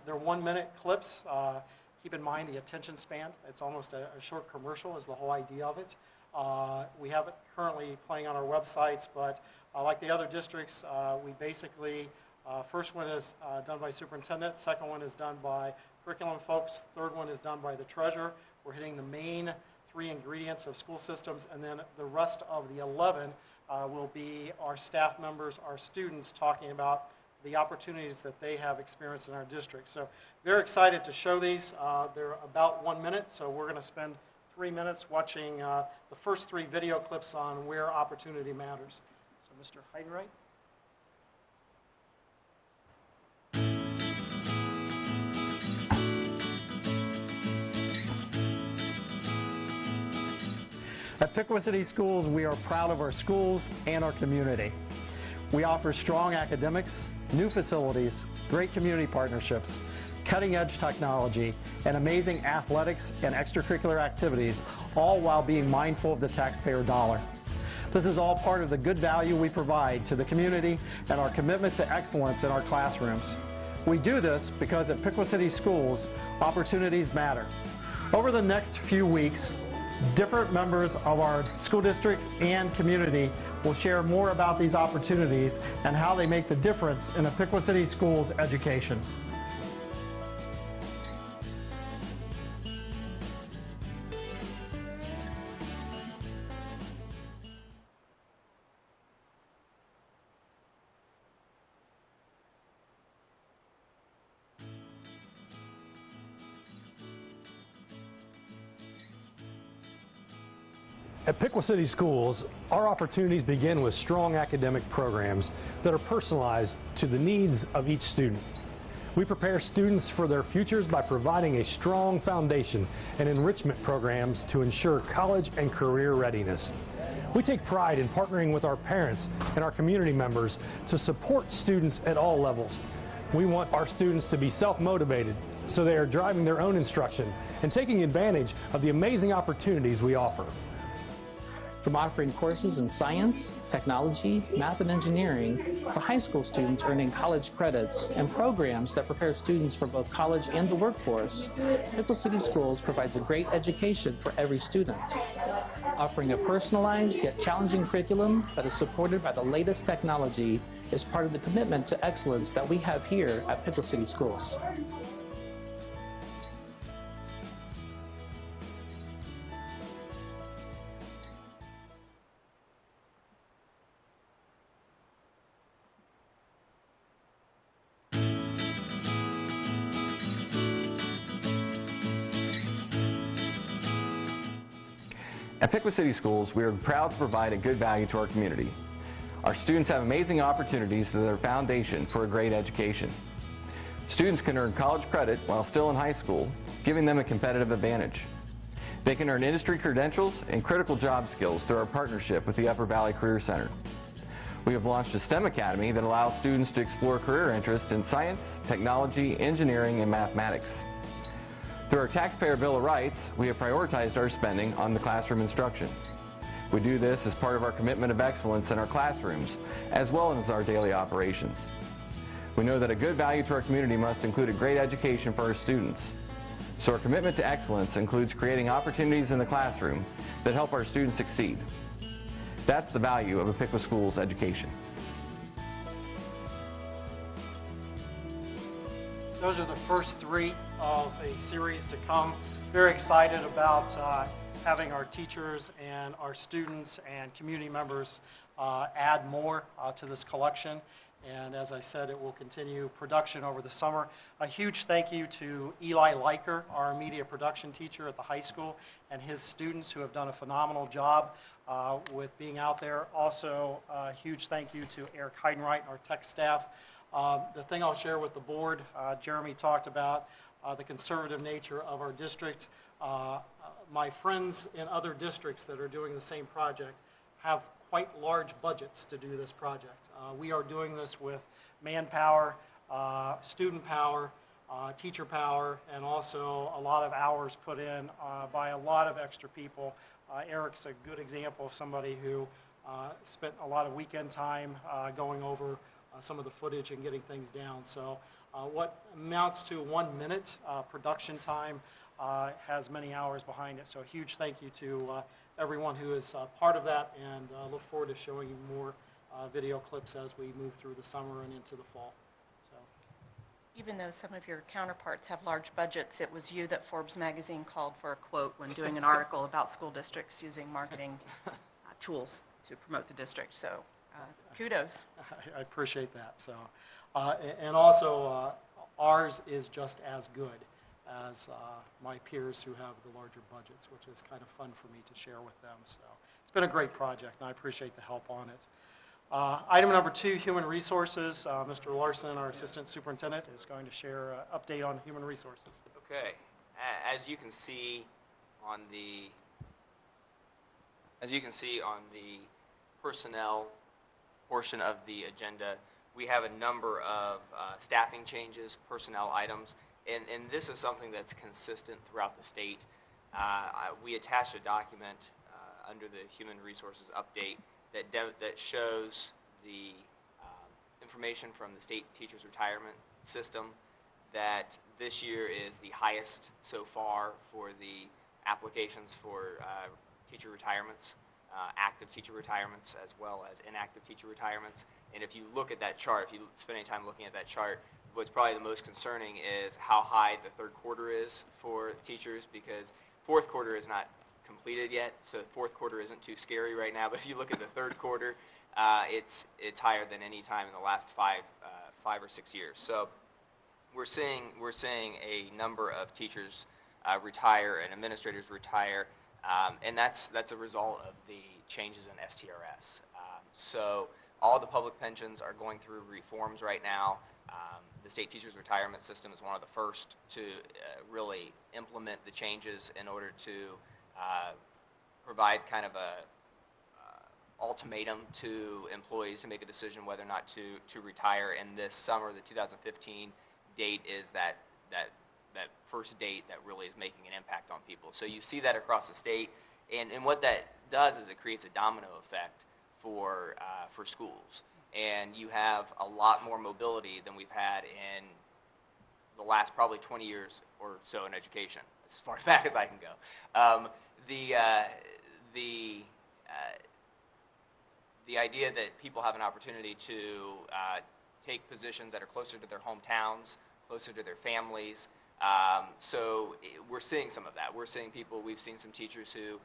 their 1-minute clips. Keep in mind the attention span. It's almost a short commercial is the whole idea of it. We have it currently playing on our websites, but like the other districts, we basically, first one is done by superintendent, second one is done by curriculum folks, third one is done by the treasurer. We're hitting the main 3 ingredients of school systems, and then the rest of the 11 will be our staff members, our students, talking about the opportunities that they have experienced in our district. So very excited to show these. They're about 1 minute, so we're going to spend 3 minutes watching the first 3 video clips on where opportunity matters. So Mr. Heidenreich. At Piqua City Schools, we are proud of our schools and our community. We offer strong academics, new facilities, great community partnerships, cutting-edge technology, and amazing athletics and extracurricular activities, all while being mindful of the taxpayer dollar. This is all part of the good value we provide to the community and our commitment to excellence in our classrooms. We do this because at Piqua City Schools, opportunities matter. Over the next few weeks, different members of our school district and community will share more about these opportunities and how they make the difference in a Piqua City Schools education. At Piqua City Schools, our opportunities begin with strong academic programs that are personalized to the needs of each student. We prepare students for their futures by providing a strong foundation and enrichment programs to ensure college and career readiness. We take pride in partnering with our parents and our community members to support students at all levels. We want our students to be self-motivated, so they are driving their own instruction and taking advantage of the amazing opportunities we offer. From offering courses in science, technology, math, and engineering, to high school students earning college credits, and programs that prepare students for both college and the workforce, Piqua City Schools provides a great education for every student. Offering a personalized yet challenging curriculum that is supported by the latest technology is part of the commitment to excellence that we have here at Piqua City Schools. At Piqua City Schools, we are proud to provide a good value to our community. Our students have amazing opportunities that are a foundation for a great education. Students can earn college credit while still in high school, giving them a competitive advantage. They can earn industry credentials and critical job skills through our partnership with the Upper Valley Career Center. We have launched a STEM Academy that allows students to explore career interests in science, technology, engineering, and mathematics. Through our Taxpayer Bill of Rights, we have prioritized our spending on the classroom instruction. We do this as part of our commitment of excellence in our classrooms, as well as our daily operations. We know that a good value to our community must include a great education for our students. So our commitment to excellence includes creating opportunities in the classroom that help our students succeed. That's the value of a Piqua Schools education. Those are the first 3 of a series to come. Very excited about having our teachers and our students and community members add more to this collection. And as I said, it will continue production over the summer. A huge thank you to Eli Liker, our media production teacher at the high school, and his students who have done a phenomenal job with being out there. Also, a huge thank you to Eric Heidenreich, our tech staff. The thing I'll share with the board, Jeremy talked about the conservative nature of our district. My friends in other districts that are doing the same project have quite large budgets to do this project. We are doing this with manpower, student power, teacher power, and also a lot of hours put in by a lot of extra people. Eric's a good example of somebody who spent a lot of weekend time going over some of the footage and getting things down. So what amounts to 1 minute production time has many hours behind it. So a huge thank you to everyone who is part of that, and look forward to showing you more video clips as we move through the summer and into the fall. So, Even though some of your counterparts have large budgets, it was you that Forbes magazine called for a quote when doing an article about school districts using marketing tools to promote the district. So kudos. I appreciate that. So, and also ours is just as good as my peers who have the larger budgets, which is kind of fun for me to share with them. So it's been a great project, and I appreciate the help on it. Item number 2, human resources. Mr. Larson, our assistant superintendent, is going to share an update on human resources. Okay, as you can see on the personnel portion of the agenda, we have a number of staffing changes, personnel items, and this is something that's consistent throughout the state. We attached a document under the human resources update that shows the information from the state teachers retirement system, that this year is the highest so far for the applications for teacher retirements, active teacher retirements as well as inactive teacher retirements. And if you look at that chart, if you spend any time looking at that chart, what's probably the most concerning is how high the third quarter is for teachers, because fourth quarter is not completed yet, so fourth quarter isn't too scary right now. But if you look at the third quarter, it's higher than any time in the last 5 or 6 years. So we're seeing a number of teachers retire and administrators retire, and that's a result of the changes in STRS. So all the public pensions are going through reforms right now. The state teachers retirement system is one of the first to really implement the changes in order to provide kind of a ultimatum to employees to make a decision whether or not to retire. And this summer, the 2015 date is that first date that really is making an impact on people. So you see that across the state, and what that does is it creates a domino effect for schools. And you have a lot more mobility than we've had in the last probably 20 years or so in education, as far back as I can go. The idea that people have an opportunity to take positions that are closer to their hometowns, closer to their families. So we're seeing some of that. We've seen some teachers who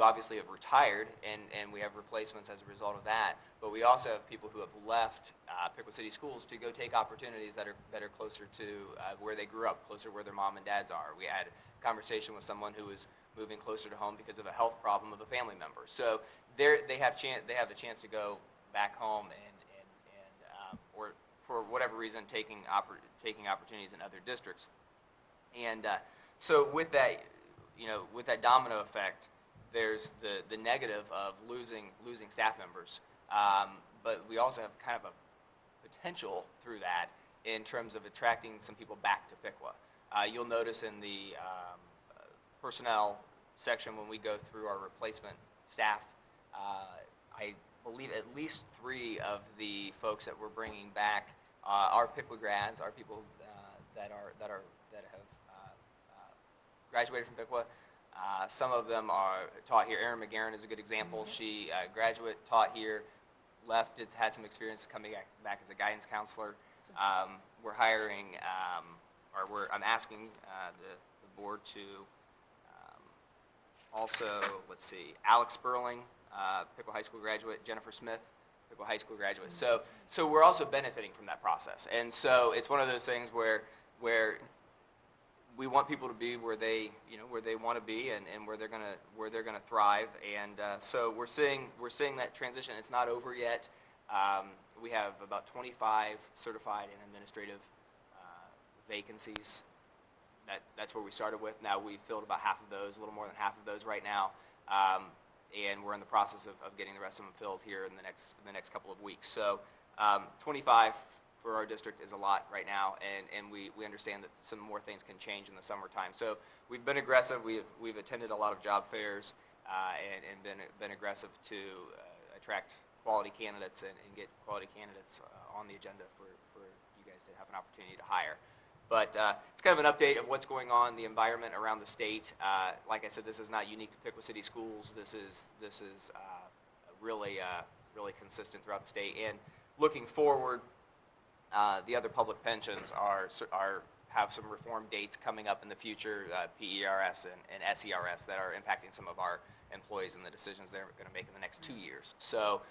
obviously have retired, and we have replacements as a result of that. But we also have people who have left Piqua City Schools to go take opportunities that are closer to where they grew up, closer where their mom and dads are. We had a conversation with someone who was moving closer to home because of a health problem of a family member. So they have the chance to go back home or for whatever reason taking opportunities in other districts. And so with that domino effect, there's the negative of losing staff members, but we also have kind of a potential through that in terms of attracting some people back to Piqua. You'll notice in the personnel section when we go through our replacement staff, I believe at least 3 of the folks that we're bringing back are Piqua grads, are people that have graduated from Piqua. Some of them are taught here. Erin McGarren is a good example. Mm-hmm. She graduate, taught here, left, had some experience coming back as a guidance counselor. We're hiring, I'm asking the board to also, let's see, Alex Sperling, Piqua High School graduate, Jennifer Smith, typical high school graduates. So we're also benefiting from that process. And so it's one of those things where we want people to be where they want to be and where they're gonna thrive. And so we're seeing that transition. It's not over yet. We have about 25 certified and administrative vacancies. That's where we started with. Now we've filled about half of those, a little more than half of those right now. And we're in the process of getting the rest of them filled here in the next couple of weeks. So 25 for our district is a lot right now, and we understand that some more things can change in the summertime. So we've been aggressive. We've attended a lot of job fairs and been aggressive to attract quality candidates and get quality candidates on the agenda for you guys to have an opportunity to hire. But it's kind of an update of what's going on, the environment around the state. Like I said, this is not unique to Piqua City Schools. This is really consistent throughout the state. And looking forward, the other public pensions have some reform dates coming up in the future, PERS and SERS, that are impacting some of our employees and the decisions they're going to make in the next 2 years. So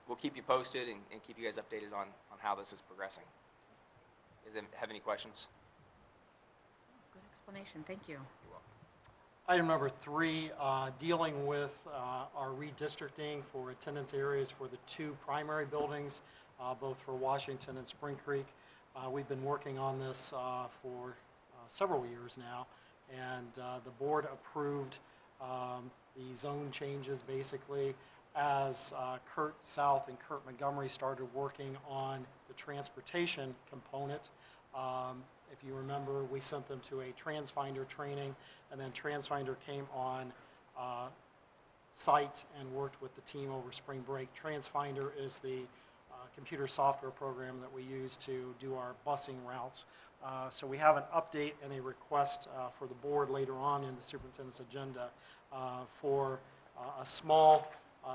we'll keep you posted and keep you guys updated on how this is progressing. Have any questions? Good explanation, thank you. You're welcome. Item number 3, dealing with our redistricting for attendance areas for the 2 primary buildings, both for Washington and Spring Creek. We've been working on this for several years now, and the board approved the zone changes basically as Kurt South and Kurt Montgomery started working on the transportation component. If you remember, we sent them to a TransFinder training, and then TransFinder came on site and worked with the team over spring break. TransFinder is the computer software program that we use to do our busing routes. So we have an update and a request for the board later on in the superintendent's agenda for a small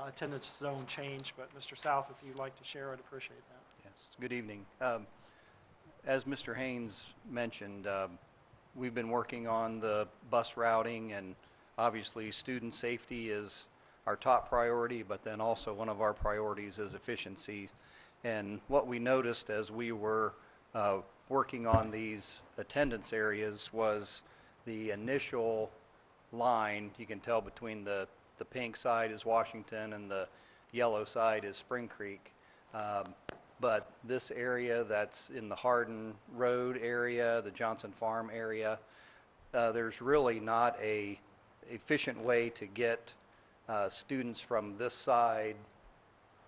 attendance zone change. But Mr. South, if you'd like to share, I'd appreciate that. Yes, good evening. As Mr. Haynes mentioned, we've been working on the bus routing, and obviously student safety is our top priority, but then also one of our priorities is efficiency. And what we noticed as we were working on these attendance areas was the initial line, you can tell between the pink side is Washington and the yellow side is Spring Creek. But this area that's in the Hardin Road area, the Johnson Farm area, there's really not a efficient way to get students from this side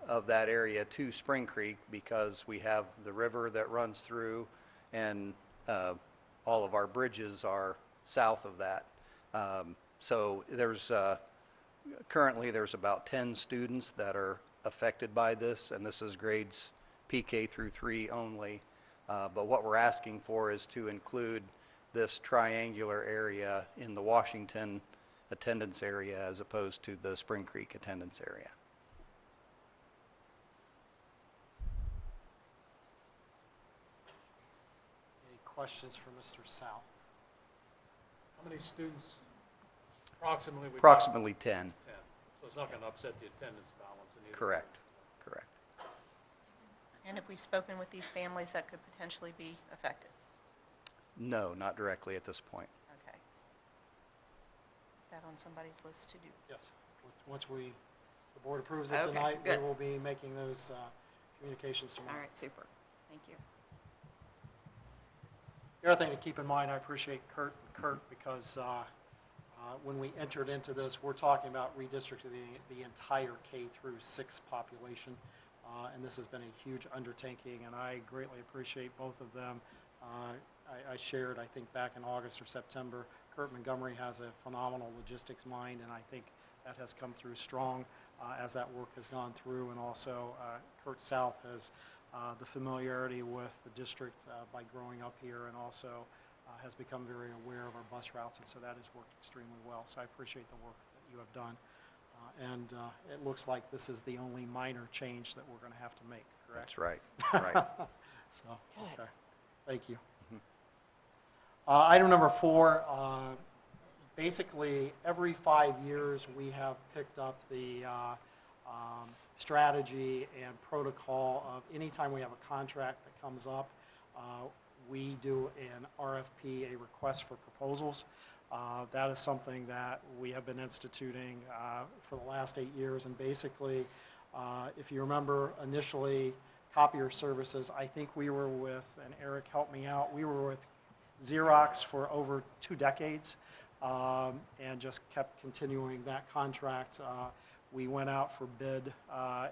of that area to Spring Creek, because we have the river that runs through, and all of our bridges are south of that. So there's currently there's about 10 students that are affected by this, and this is grades PK through 3 only. But what we're asking for is to include this triangular area in the Washington attendance area as opposed to the Spring Creek attendance area. Any questions for Mr. South? How many students approximately? Approximately 10. 10. So it's not going to upset the attendance balance in either. Correct. Correct. And have we spoken with these families that could potentially be affected? No, not directly at this point. Okay. Is that on somebody's list to do? Yes. Once the board approves it Okay, tonight, we good. will be making those communications tomorrow. All right, super. Thank you. The other thing to keep in mind, I appreciate Kurt because when we entered into this, we're talking about redistricting the entire K through 6 population, and this has been a huge undertaking, and I greatly appreciate both of them. I shared, I think back in August or September, Kurt Montgomery has a phenomenal logistics mind, and I think that has come through strong as that work has gone through, and also Kurt South has the familiarity with the district by growing up here, and also has become very aware of our bus routes, and so that has worked extremely well. So I appreciate the work that you have done. And it looks like this is the only minor change that we're going to have to make, correct? That's right. Right. So, okay. Thank you. Item number 4, basically every 5 years we have picked up the strategy and protocol of anytime we have a contract that comes up, we do an RFP, a request for proposals. That is something that we have been instituting for the last 8 years. And basically, if you remember initially, copier services, I think we were with, and Eric helped me out, we were with Xerox for over 2 decades and just kept continuing that contract. We went out for bid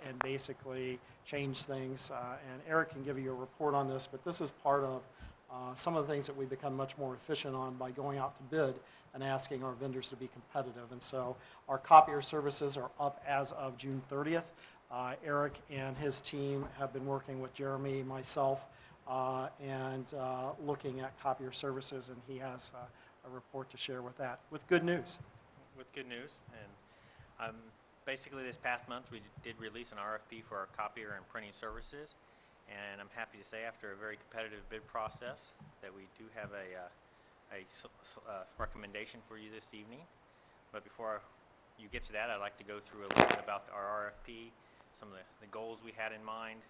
and basically changed things. And Eric can give you a report on this, but this is part of some of the things that we've become much more efficient on by going out to bid and asking our vendors to be competitive. And so our copier services are up as of June 30th. Eric and his team have been working with Jeremy, myself, and looking at copier services, and he has a report to share with that, with good news. With good news, and basically this past month we did release an RFP for our copier and printing services, and I'm happy to say after a very competitive bid process that we do have a recommendation for you this evening. But before you get to that, I'd like to go through a little bit about our RFP, some of the goals we had in mind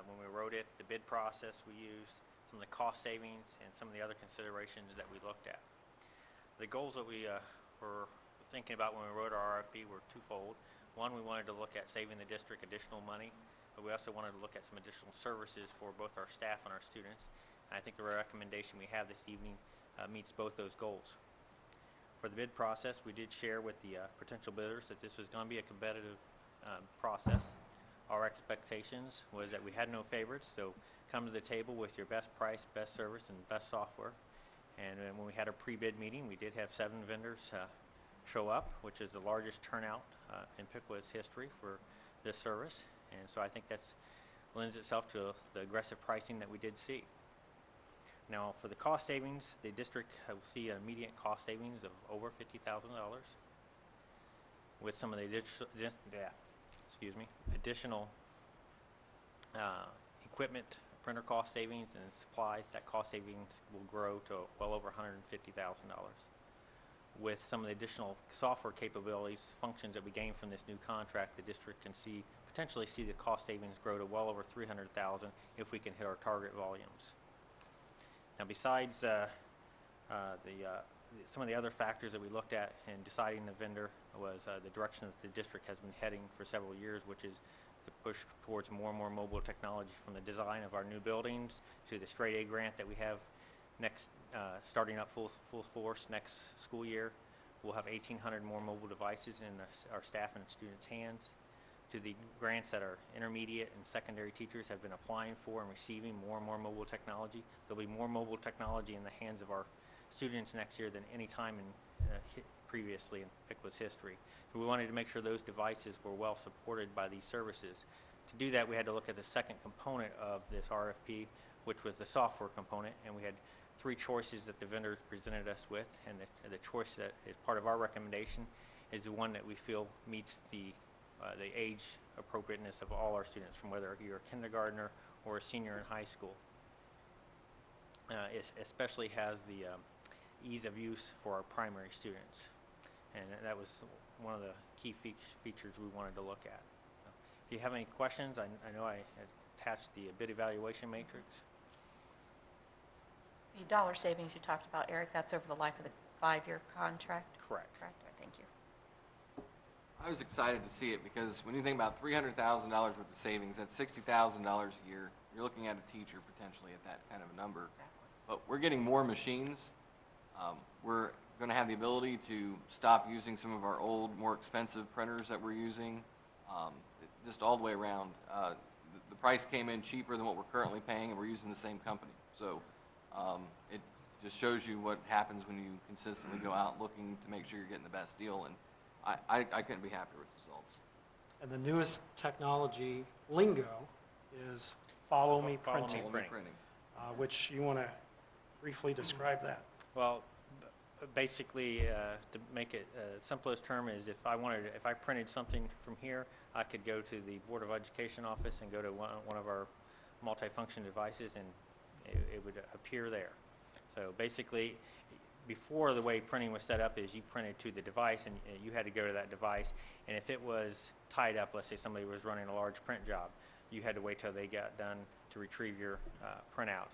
when we wrote it, the bid process we used, some of the cost savings, and some of the other considerations that we looked at. The goals that we were thinking about when we wrote our RFP were twofold. One, we wanted to look at saving the district additional money, but we also wanted to look at some additional services for both our staff and our students. And I think the recommendation we have this evening meets both those goals. For the bid process, we did share with the potential bidders that this was going to be a competitive process. Our expectations was that we had no favorites, so come to the table with your best price, best service, and best software. And when we had a pre-bid meeting, we did have 7 vendors show up, which is the largest turnout in Pickwa's history for this service. And so I think that lends itself to the aggressive pricing that we did see. Now, for the cost savings, the district will see an immediate cost savings of over $50,000 with some of the additional equipment, printer cost savings, and supplies. That cost savings will grow to well over $150,000. With some of the additional software capabilities, functions that we gain from this new contract, the district can potentially see the cost savings grow to well over $300,000 if we can hit our target volumes. Now, besides some of the other factors that we looked at in deciding the vendor was the direction that the district has been heading for several years, which is to push towards more and more mobile technology, from the design of our new buildings to the Straight A grant that we have next, starting up full force next school year. We'll have 1,800 more mobile devices in our staff and students' hands, to the grants that our intermediate and secondary teachers have been applying for and receiving more and more mobile technology. There'll be more mobile technology in the hands of our students next year than any time previously in Pickwa's history. So we wanted to make sure those devices were well supported by these services. To do that, we had to look at the second component of this RFP, which was the software component, and we had 3 choices that the vendors presented us with, and the choice that is part of our recommendation is the one that we feel meets the age appropriateness of all our students, from whether you're a kindergartner or a senior in high school. It especially has the ease of use for our primary students, and that was one of the key features we wanted to look at. If you have any questions, I know I attached the bid evaluation matrix. The dollar savings you talked about, Eric, that's over the life of the 5-year contract? Correct. Correct. Thank you. I was excited to see it because when you think about $300,000 worth of savings, that's $60,000 a year. You're looking at a teacher potentially at that kind of a number. Exactly. But we're getting more machines. We're going to have the ability to stop using some of our old, more expensive printers that we're using. Just all the way around. The price came in cheaper than what we're currently paying, and we're using the same company. So it just shows you what happens when you consistently go out looking to make sure you're getting the best deal. And I couldn't be happier with the results. And the newest technology lingo is follow me printing, which you want to briefly describe that. Well, basically, to make it simplest term is if I printed something from here, I could go to the Board of Education office and go to one of our multifunction devices, and it would appear there. So basically, before, the way printing was set up is you printed to the device, and you had to go to that device, and if it was tied up, let's say somebody was running a large print job, you had to wait till they got done to retrieve your printout.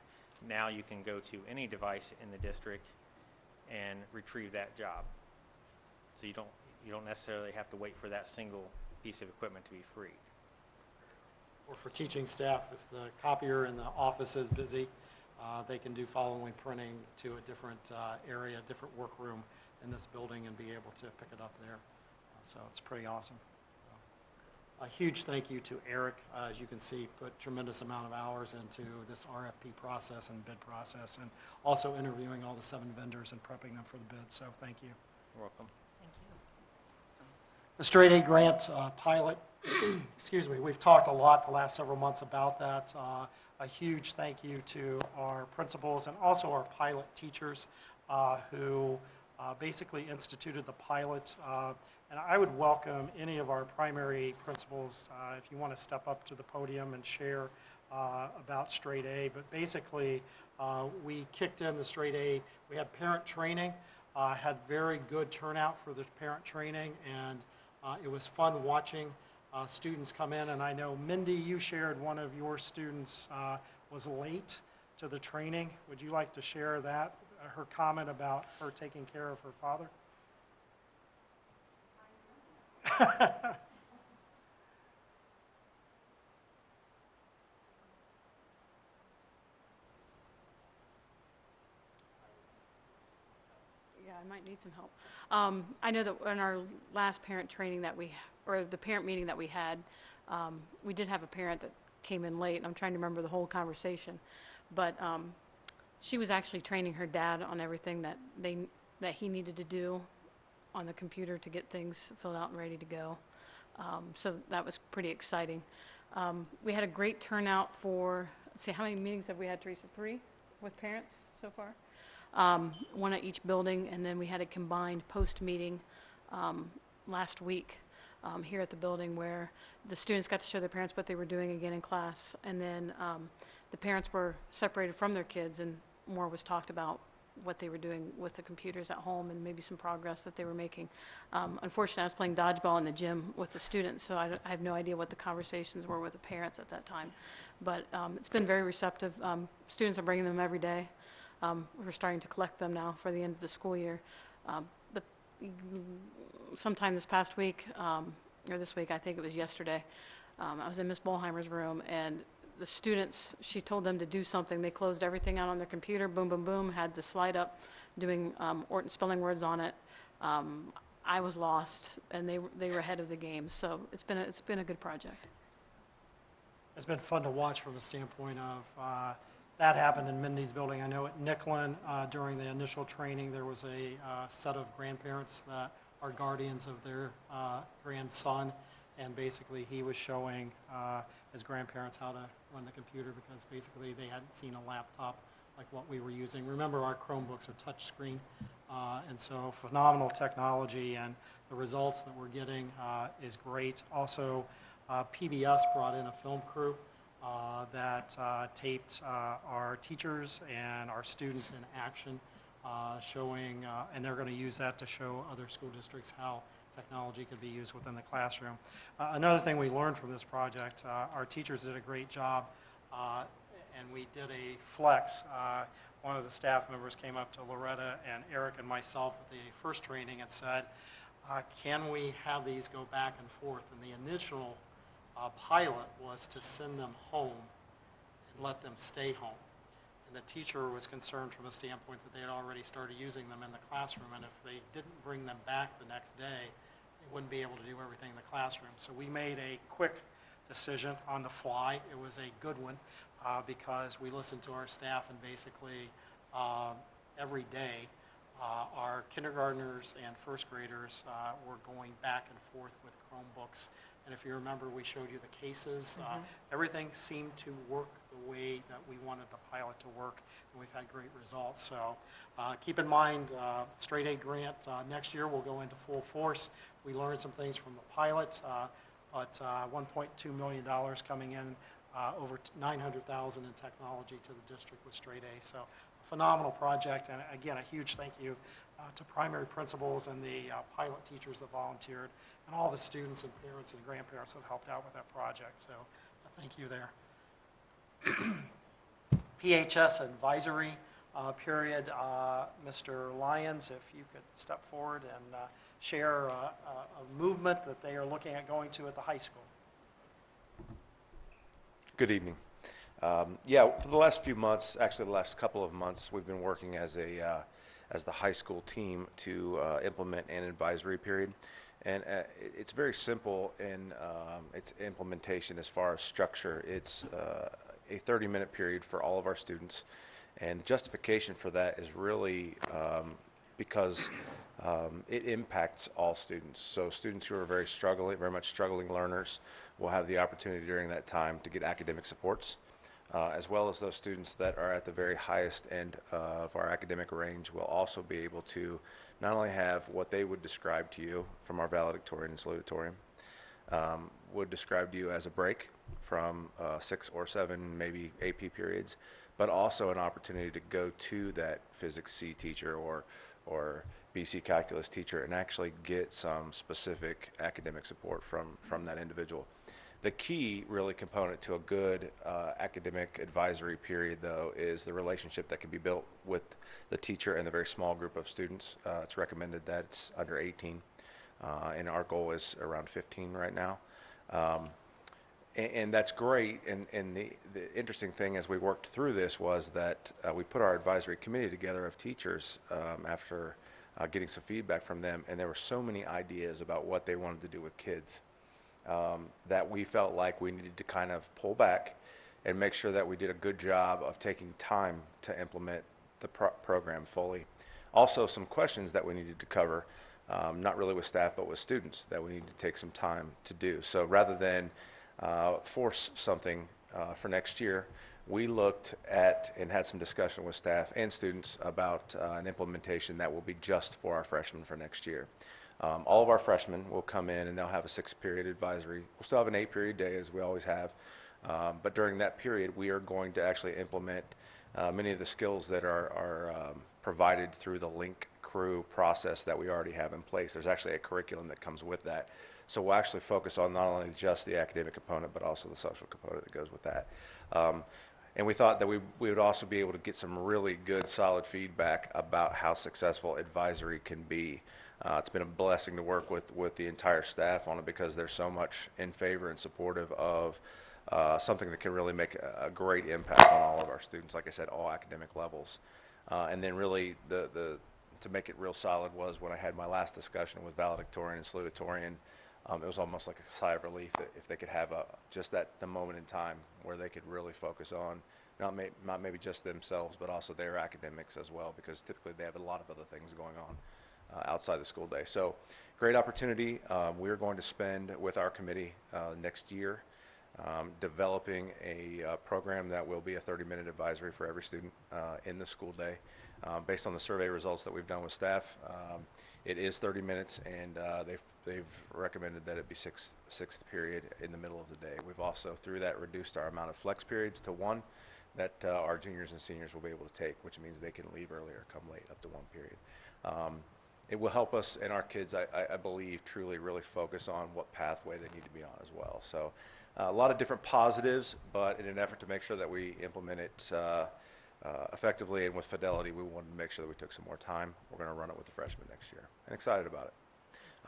Now you can go to any device in the district and retrieve that job. So you don't necessarily have to wait for that single piece of equipment to be free. Or for teaching staff, if the copier in the office is busy, they can do following printing to a different area, different workroom in this building and be able to pick it up there. So it's pretty awesome. A huge thank you to Eric. As you can see, put tremendous amount of hours into this RFP process and bid process, and also interviewing all the 7 vendors and prepping them for the bid. So thank you. You're welcome. The straight A grant pilot, excuse me, we've talked a lot the last several months about that. A huge thank you to our principals and also our pilot teachers who basically instituted the pilot. And I would welcome any of our primary principals if you want to step up to the podium and share about straight A. But basically, we kicked in the straight A. We had parent training, had very good turnout for the parent training, and it was fun watching students come in. And I know, Mindy, you shared one of your students was late to the training. Would you like to share that, her comment about her taking care of her father? Yeah, I might need some help. I know that in our last parent training that or the parent meeting that we had, we did have a parent that came in late, and I'm trying to remember the whole conversation. But she was actually training her dad on everything that he needed to do on the computer to get things filled out and ready to go. So that was pretty exciting. We had a great turnout for, let's see, how many meetings have we had, Teresa? 3 with parents so far? 1 at each building, and then we had a combined post-meeting last week here at the building where the students got to show their parents what they were doing again in class, and then the parents were separated from their kids, and more was talked about what they were doing with the computers at home and maybe some progress that they were making. Unfortunately, I was playing dodgeball in the gym with the students, so I have no idea what the conversations were with the parents at that time. But it's been very receptive. Students are bringing them every day. We're starting to collect them now for the end of the school year. But sometime this past week, or this week, I think it was yesterday, I was in Miss Bolheimer's room, and the students, she told them to do something. They closed everything out on their computer, boom, boom, boom, had the slide up, doing spelling words on it. I was lost, and they were ahead of the game. So it's been a good project. It's been fun to watch from a standpoint of that happened in Mindy's building. I know at Nicklin, during the initial training, there was a set of grandparents that are guardians of their grandson, and basically he was showing his grandparents how to run the computer because basically they hadn't seen a laptop like what we were using. Remember, our Chromebooks are touchscreen, and so phenomenal technology, and the results that we're getting is great. Also, PBS brought in a film crew that taped our teachers and our students in action, showing, and they're going to use that to show other school districts how technology could be used within the classroom. Another thing we learned from this project, our teachers did a great job, and we did a flex. One of the staff members came up to Loretta and Eric and myself at the first training and said, can we have these go back and forth? And the initial pilot was to send them home and let them stay home. And the teacher was concerned from a standpoint that they had already started using them in the classroom, and if they didn't bring them back the next day, they wouldn't be able to do everything in the classroom. So we made a quick decision on the fly. It was a good one because we listened to our staff, and basically every day our kindergartners and first graders were going back and forth with Chromebooks. And if you remember, we showed you the cases. Everything seemed to work the way that we wanted the pilot to work, and we've had great results. So keep in mind, straight A grant next year will go into full force. We learned some things from the pilot, but $1.2 million coming in, over $900,000 in technology to the district with straight A. So a phenomenal project, and again, a huge thank you to primary principals and the pilot teachers that volunteered, and all the students and parents and grandparents that helped out with that project, so thank you there. PHS advisory period. Mr. Lyons, if you could step forward and share a movement that they are looking at going to at the high school. Good evening. Yeah, for the last few months, actually the last couple of months, we've been working as the high school team to implement an advisory period. And it's very simple in its implementation as far as structure. It's a 30-minute period for all of our students. And the justification for that is really because it impacts all students. So students who are very much struggling learners will have the opportunity during that time to get academic supports, as well as those students that are at the very highest end of our academic range will also be able to not only have what they would describe to you from our valedictorian and salutatorian, would describe to you as a break from 6 or 7 maybe AP periods, but also an opportunity to go to that physics C teacher or BC calculus teacher and actually get some specific academic support from that individual. The key really component to a good academic advisory period, though, is the relationship that can be built with the teacher and the very small group of students. It's recommended that it's under 18, and our goal is around 15 right now. And that's great, and the interesting thing as we worked through this was that we put our advisory committee together of teachers after getting some feedback from them, and there were so many ideas about what they wanted to do with kids that we felt like we needed to kind of pull back and make sure that we did a good job of taking time to implement the program fully. Also, some questions that we needed to cover, not really with staff but with students, that we needed to take some time to do. So rather than force something for next year, we looked at and had some discussion with staff and students about an implementation that will be just for our freshmen for next year. All of our freshmen will come in and they'll have a 6-period advisory. We'll still have an 8-period day as we always have, but during that period we are going to actually implement many of the skills that are provided through the Link Crew process that we already have in place. There's actually a curriculum that comes with that. So we'll actually focus on not only just the academic component, but also the social component that goes with that. And we thought that we would also be able to get some really good, solid feedback about how successful advisory can be. It's been a blessing to work with the entire staff on it because they're so much in favor and supportive of something that can really make a great impact on all of our students, like I said, all academic levels. And then really to make it real solid was when I had my last discussion with valedictorian and salutatorian. It was almost like a sigh of relief that if they could have just the moment in time where they could really focus on not maybe just themselves, but also their academics as well, because typically they have a lot of other things going on outside the school day. So great opportunity. We're going to spend with our committee next year developing a program that will be a 30-minute advisory for every student in the school day. Based on the survey results that we've done with staff, it is 30 minutes, and they've recommended that it be sixth period in the middle of the day. We've also, through that, reduced our amount of flex periods to 1 that our juniors and seniors will be able to take, which means they can leave earlier, come late, up to 1 period. It will help us and our kids, I believe, truly really focus on what pathway they need to be on as well. So a lot of different positives, but in an effort to make sure that we implement it effectively and with fidelity, we wanted to make sure that we took some more time. We're going to run it with the freshmen next year, and excited about it.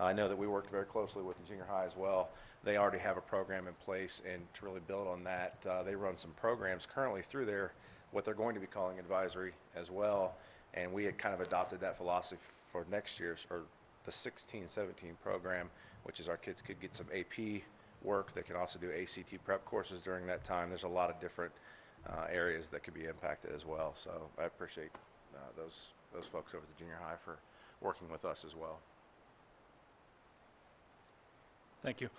I know that we worked very closely with the junior high as well. They already have a program in place, and to really build on that, they run some programs currently through what they're going to be calling advisory as well, and we had kind of adopted that philosophy for next year's, or the 16-17 program, which is our kids could get some AP work. They can also do ACT prep courses during that time. There's a lot of different areas that could be impacted as well. So I appreciate those folks over at the junior high for working with us as well. Thank you.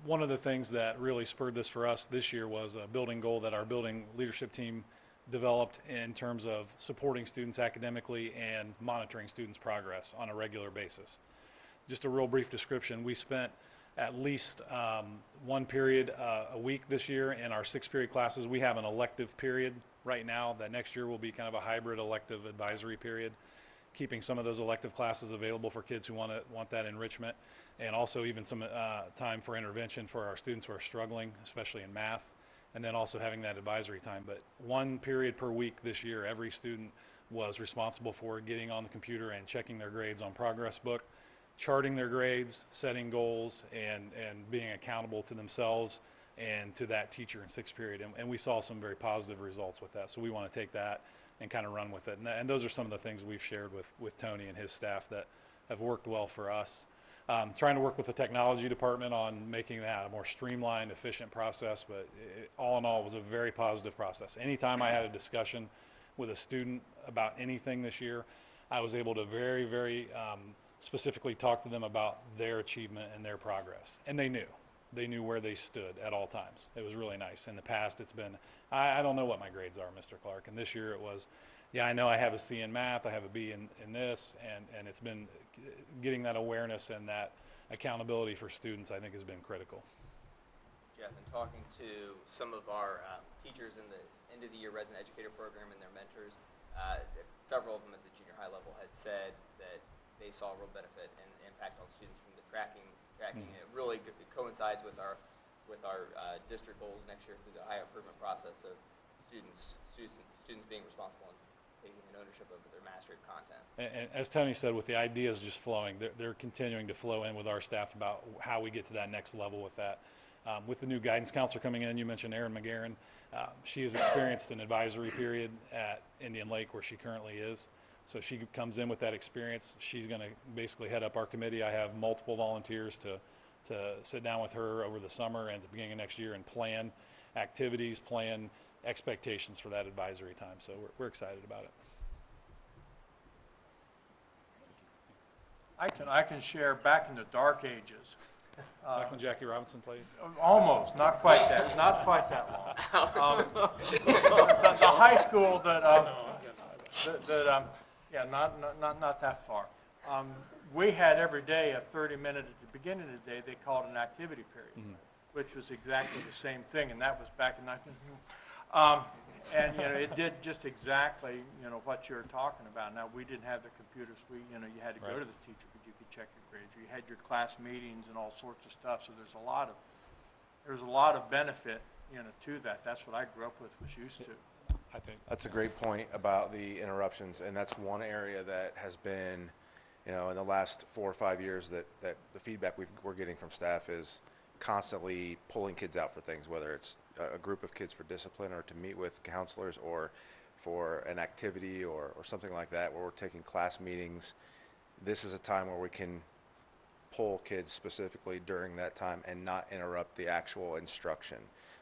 One of the things that really spurred this for us this year was a building goal that our building leadership team developed in terms of supporting students academically and monitoring students' progress on a regular basis. Just a real brief description, we spent at least 1 period a week this year in our 6-period classes. We have an elective period right now, that next year will be kind of a hybrid elective advisory period, keeping some of those elective classes available for kids who want that enrichment, and also even some time for intervention for our students who are struggling, especially in math, and then also having that advisory time. But one period per week this year, every student was responsible for getting on the computer and checking their grades on Progress Book, charting their grades, setting goals, and being accountable to themselves and to that teacher in sixth period. And we saw some very positive results with that. So we want to take that and kind of run with it. And those are some of the things we've shared with Tony and his staff that have worked well for us. Trying to work with the technology department on making that a more streamlined, efficient process, but all in all, it was a very positive process. Anytime I had a discussion with a student about anything this year, I was able to very, very specifically talk to them about their achievement and their progress. And they knew where they stood at all times. It was really nice. In the past, it's been, I don't know what my grades are, Mr. Clark. And this year it was, yeah, I know I have a C in math, I have a B in this, and it's been getting that awareness and that accountability for students, I think, has been critical. Jeff, in talking to some of our teachers in the end of the year resident educator program and their mentors, several of them at the junior high level had said that they saw a real benefit and impact on students from the tracking. And it really coincides with our district goals next year through the high improvement process of students being responsible and taking an ownership over their mastery of content. And as Tony said, with the ideas just flowing, they're continuing to flow in with our staff about how we get to that next level with that. With the new guidance counselor coming in, you mentioned Erin McGarren. She has experienced an advisory period at Indian Lake where she currently is. So she comes in with that experience. She's going to basically head up our committee. I have multiple volunteers to sit down with her over the summer and at the beginning of next year and plan activities, plan expectations for that advisory time. So we're excited about it. I can share back in the dark ages. Back when Jackie Robinson played? Almost, not quite that long. The high school yeah, not that far. We had every day a 30-minute at the beginning of the day they called an activity period, which was exactly the same thing, and that was back in 19. And it did just exactly what you're talking about. Now we didn't have the computers. You had to go to the teacher, but you could check your grades. You had your class meetings and all sorts of stuff. So there's a lot of benefit to that. That's what I grew up with, was used to. I think that's a great point about the interruptions, and that's one area that has been, in the last 4 or 5 years that the feedback we're getting from staff is constantly pulling kids out for things, whether it's a group of kids for discipline or to meet with counselors or for an activity or something like that, where we're taking class meetings. This is a time where we can pull kids specifically during that time and not interrupt the actual instruction.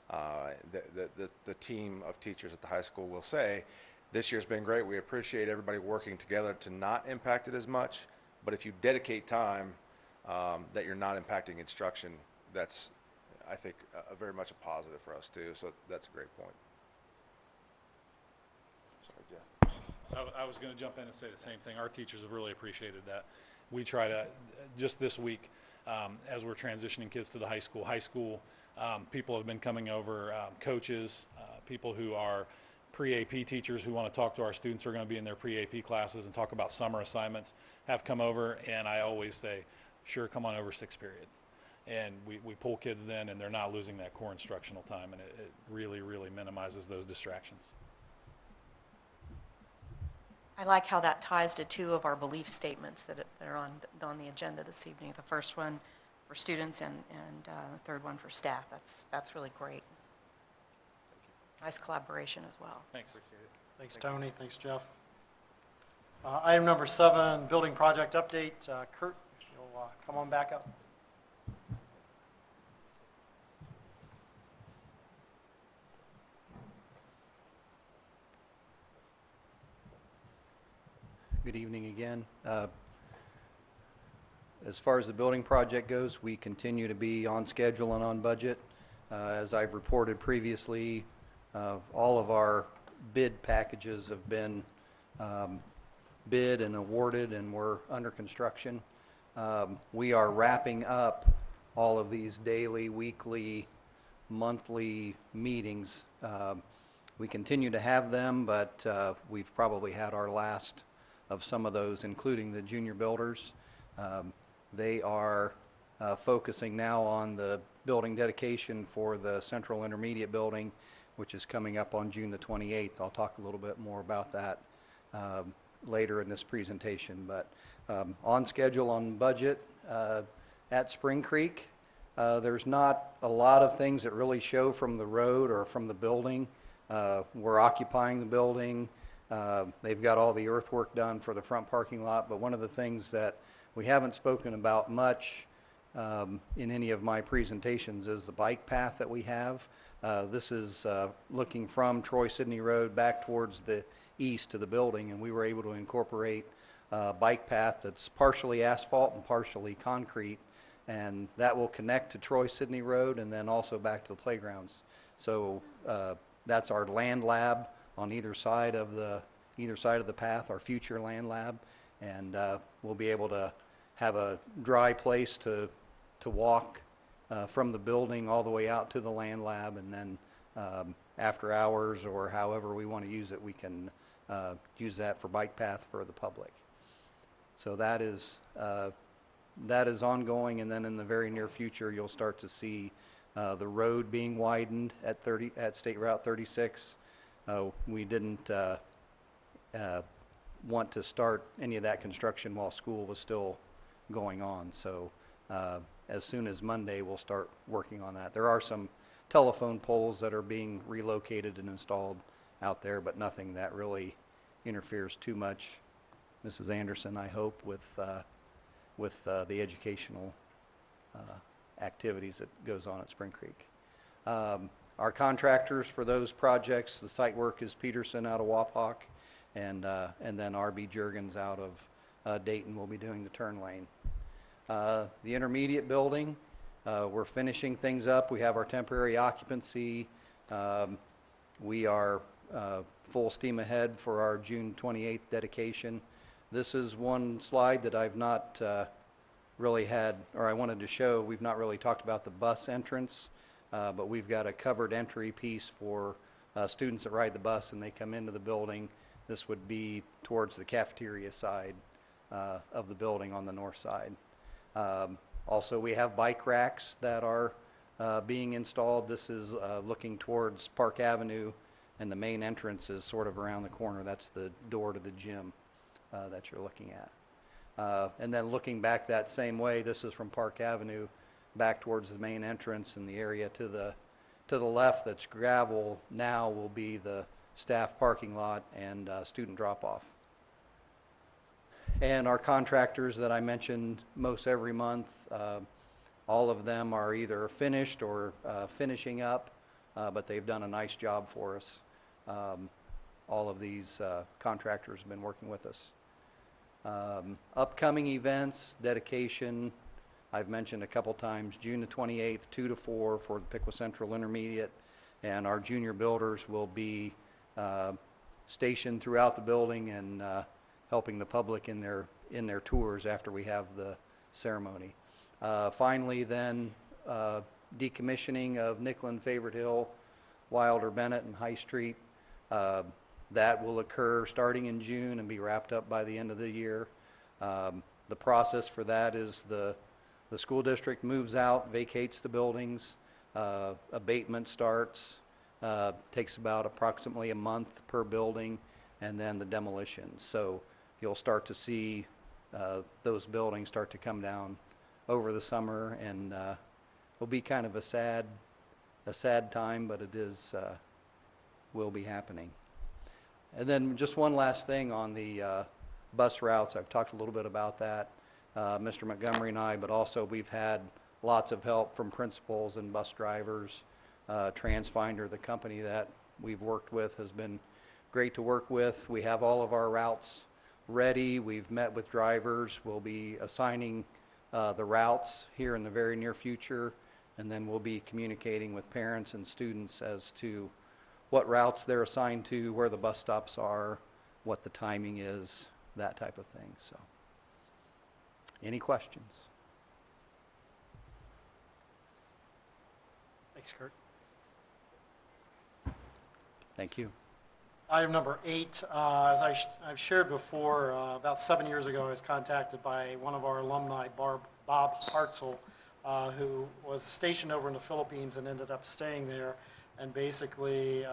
The team of teachers at the high school will say, this year's been great. We appreciate everybody working together to not impact it as much. But if you dedicate time that you're not impacting instruction, that's, I think, very much a positive for us too. So that's a great point. Sorry, Jeff. I was going to jump in and say the same thing. Our teachers have really appreciated that. We try to, just this week, as we're transitioning kids to the high school, people have been coming over, coaches, people who are pre-AP teachers who want to talk to our students who are going to be in their pre-AP classes and talk about summer assignments have come over, and I always say, sure, come on over sixth period. And we pull kids then, and they're not losing that core instructional time, and it really, really minimizes those distractions. I like how that ties to two of our belief statements that are on the agenda this evening. The first one for students and the third one for staff. That's really great. Nice collaboration as well. Thanks. Appreciate it. Thanks, Tony. Thanks, Jeff. Item number 7, building project update. Kurt, if you'll come on back up. Good evening again. As far as the building project goes, we continue to be on schedule and on budget. As I've reported previously, all of our bid packages have been bid and awarded, and we're under construction. We are wrapping up all of these daily, weekly, monthly meetings We continue to have them, but we've probably had our last of some of those, including the junior builders. They are focusing now on the building dedication for the Central Intermediate Building, which is coming up on June the 28th. I'll talk a little bit more about that later in this presentation, but on schedule, on budget at Spring Creek. There's not a lot of things that really show from the road or from the building. We're occupying the building. They've got all the earthwork done for the front parking lot, but one of the things that we haven't spoken about much in any of my presentations is the bike path that we have. This is looking from Troy Sidney Road back towards the east to the building, and we were able to incorporate a bike path that's partially asphalt and partially concrete, and that will connect to Troy Sidney Road and then also back to the playgrounds. So that's our land lab on either side of the path, our future land lab, and we'll be able to have a dry place to walk from the building all the way out to the land lab, and then after hours or however we want to use it, we can use that for bike path for the public. So that is ongoing, and then in the very near future, you'll start to see the road being widened at State Route 36. We didn't want to start any of that construction while school was still going on, so as soon as Monday, we'll start working on that. There are some telephone poles that are being relocated and installed out there, but nothing that really interferes too much, Mrs. Anderson, I hope, with the educational activities that goes on at Spring Creek. Our contractors for those projects, the site work is Peterson out of Wapak, and then R.B. Juergens out of Dayton will be doing the turn lane. The intermediate building, we're finishing things up. We have our temporary occupancy. We are full steam ahead for our June 28th dedication. This is one slide that I've not really had, or I wanted to show. We've not really talked about the bus entrance, but we've got a covered entry piece for students that ride the bus and they come into the building. This would be towards the cafeteria side of the building on the north side. Also, we have bike racks that are being installed. This is looking towards Park Avenue, and the main entrance is sort of around the corner. That's the door to the gym that you're looking at. And then looking back that same way, this is from Park Avenue back towards the main entrance, and the area to the left that's gravel now will be the staff parking lot and student drop-off. And our contractors that I mentioned most every month, all of them are either finished or finishing up, but they've done a nice job for us. All of these contractors have been working with us. Upcoming events, dedication, I've mentioned a couple times, June the 28th, 2 to 4 for the Piqua Central Intermediate, and our junior builders will be stationed throughout the building and helping the public in their tours after we have the ceremony. Finally then, decommissioning of Nickland, Favorite Hill, Wilder, Bennett, and High Street. That will occur starting in June and be wrapped up by the end of the year. The process for that is the school district moves out, vacates the buildings, abatement starts, takes about approximately a month per building, and then the demolition. So you'll start to see those buildings start to come down over the summer, and it'll be kind of a sad time, but it is will be happening. And then just one last thing on the bus routes. I've talked a little bit about that, Mr. Montgomery and I, but also we've had lots of help from principals and bus drivers. TransFinder, the company that we've worked with, has been great to work with. We have all of our routes ready. We've met with drivers. We'll be assigning the routes here in the very near future, and then we'll be communicating with parents and students as to what routes they're assigned to, where the bus stops are, what the timing is, that type of thing. So, any questions? Thanks, Kurt. Thank you. Item number 8, as I've shared before, about 7 years ago, I was contacted by one of our alumni, Bob Hartzell, who was stationed over in the Philippines and ended up staying there, and basically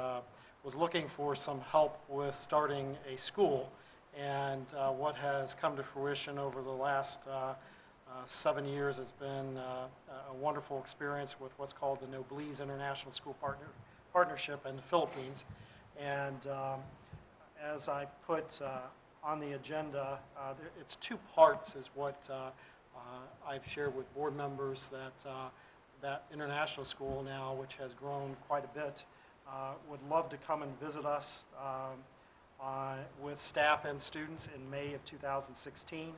was looking for some help with starting a school. And what has come to fruition over the last 7 years has been a wonderful experience with what's called the Noblesse International School Partnership in the Philippines. And as I put on the agenda, it's 2 parts is what I've shared with board members, that that international school now, which has grown quite a bit, would love to come and visit us with staff and students in May of 2016.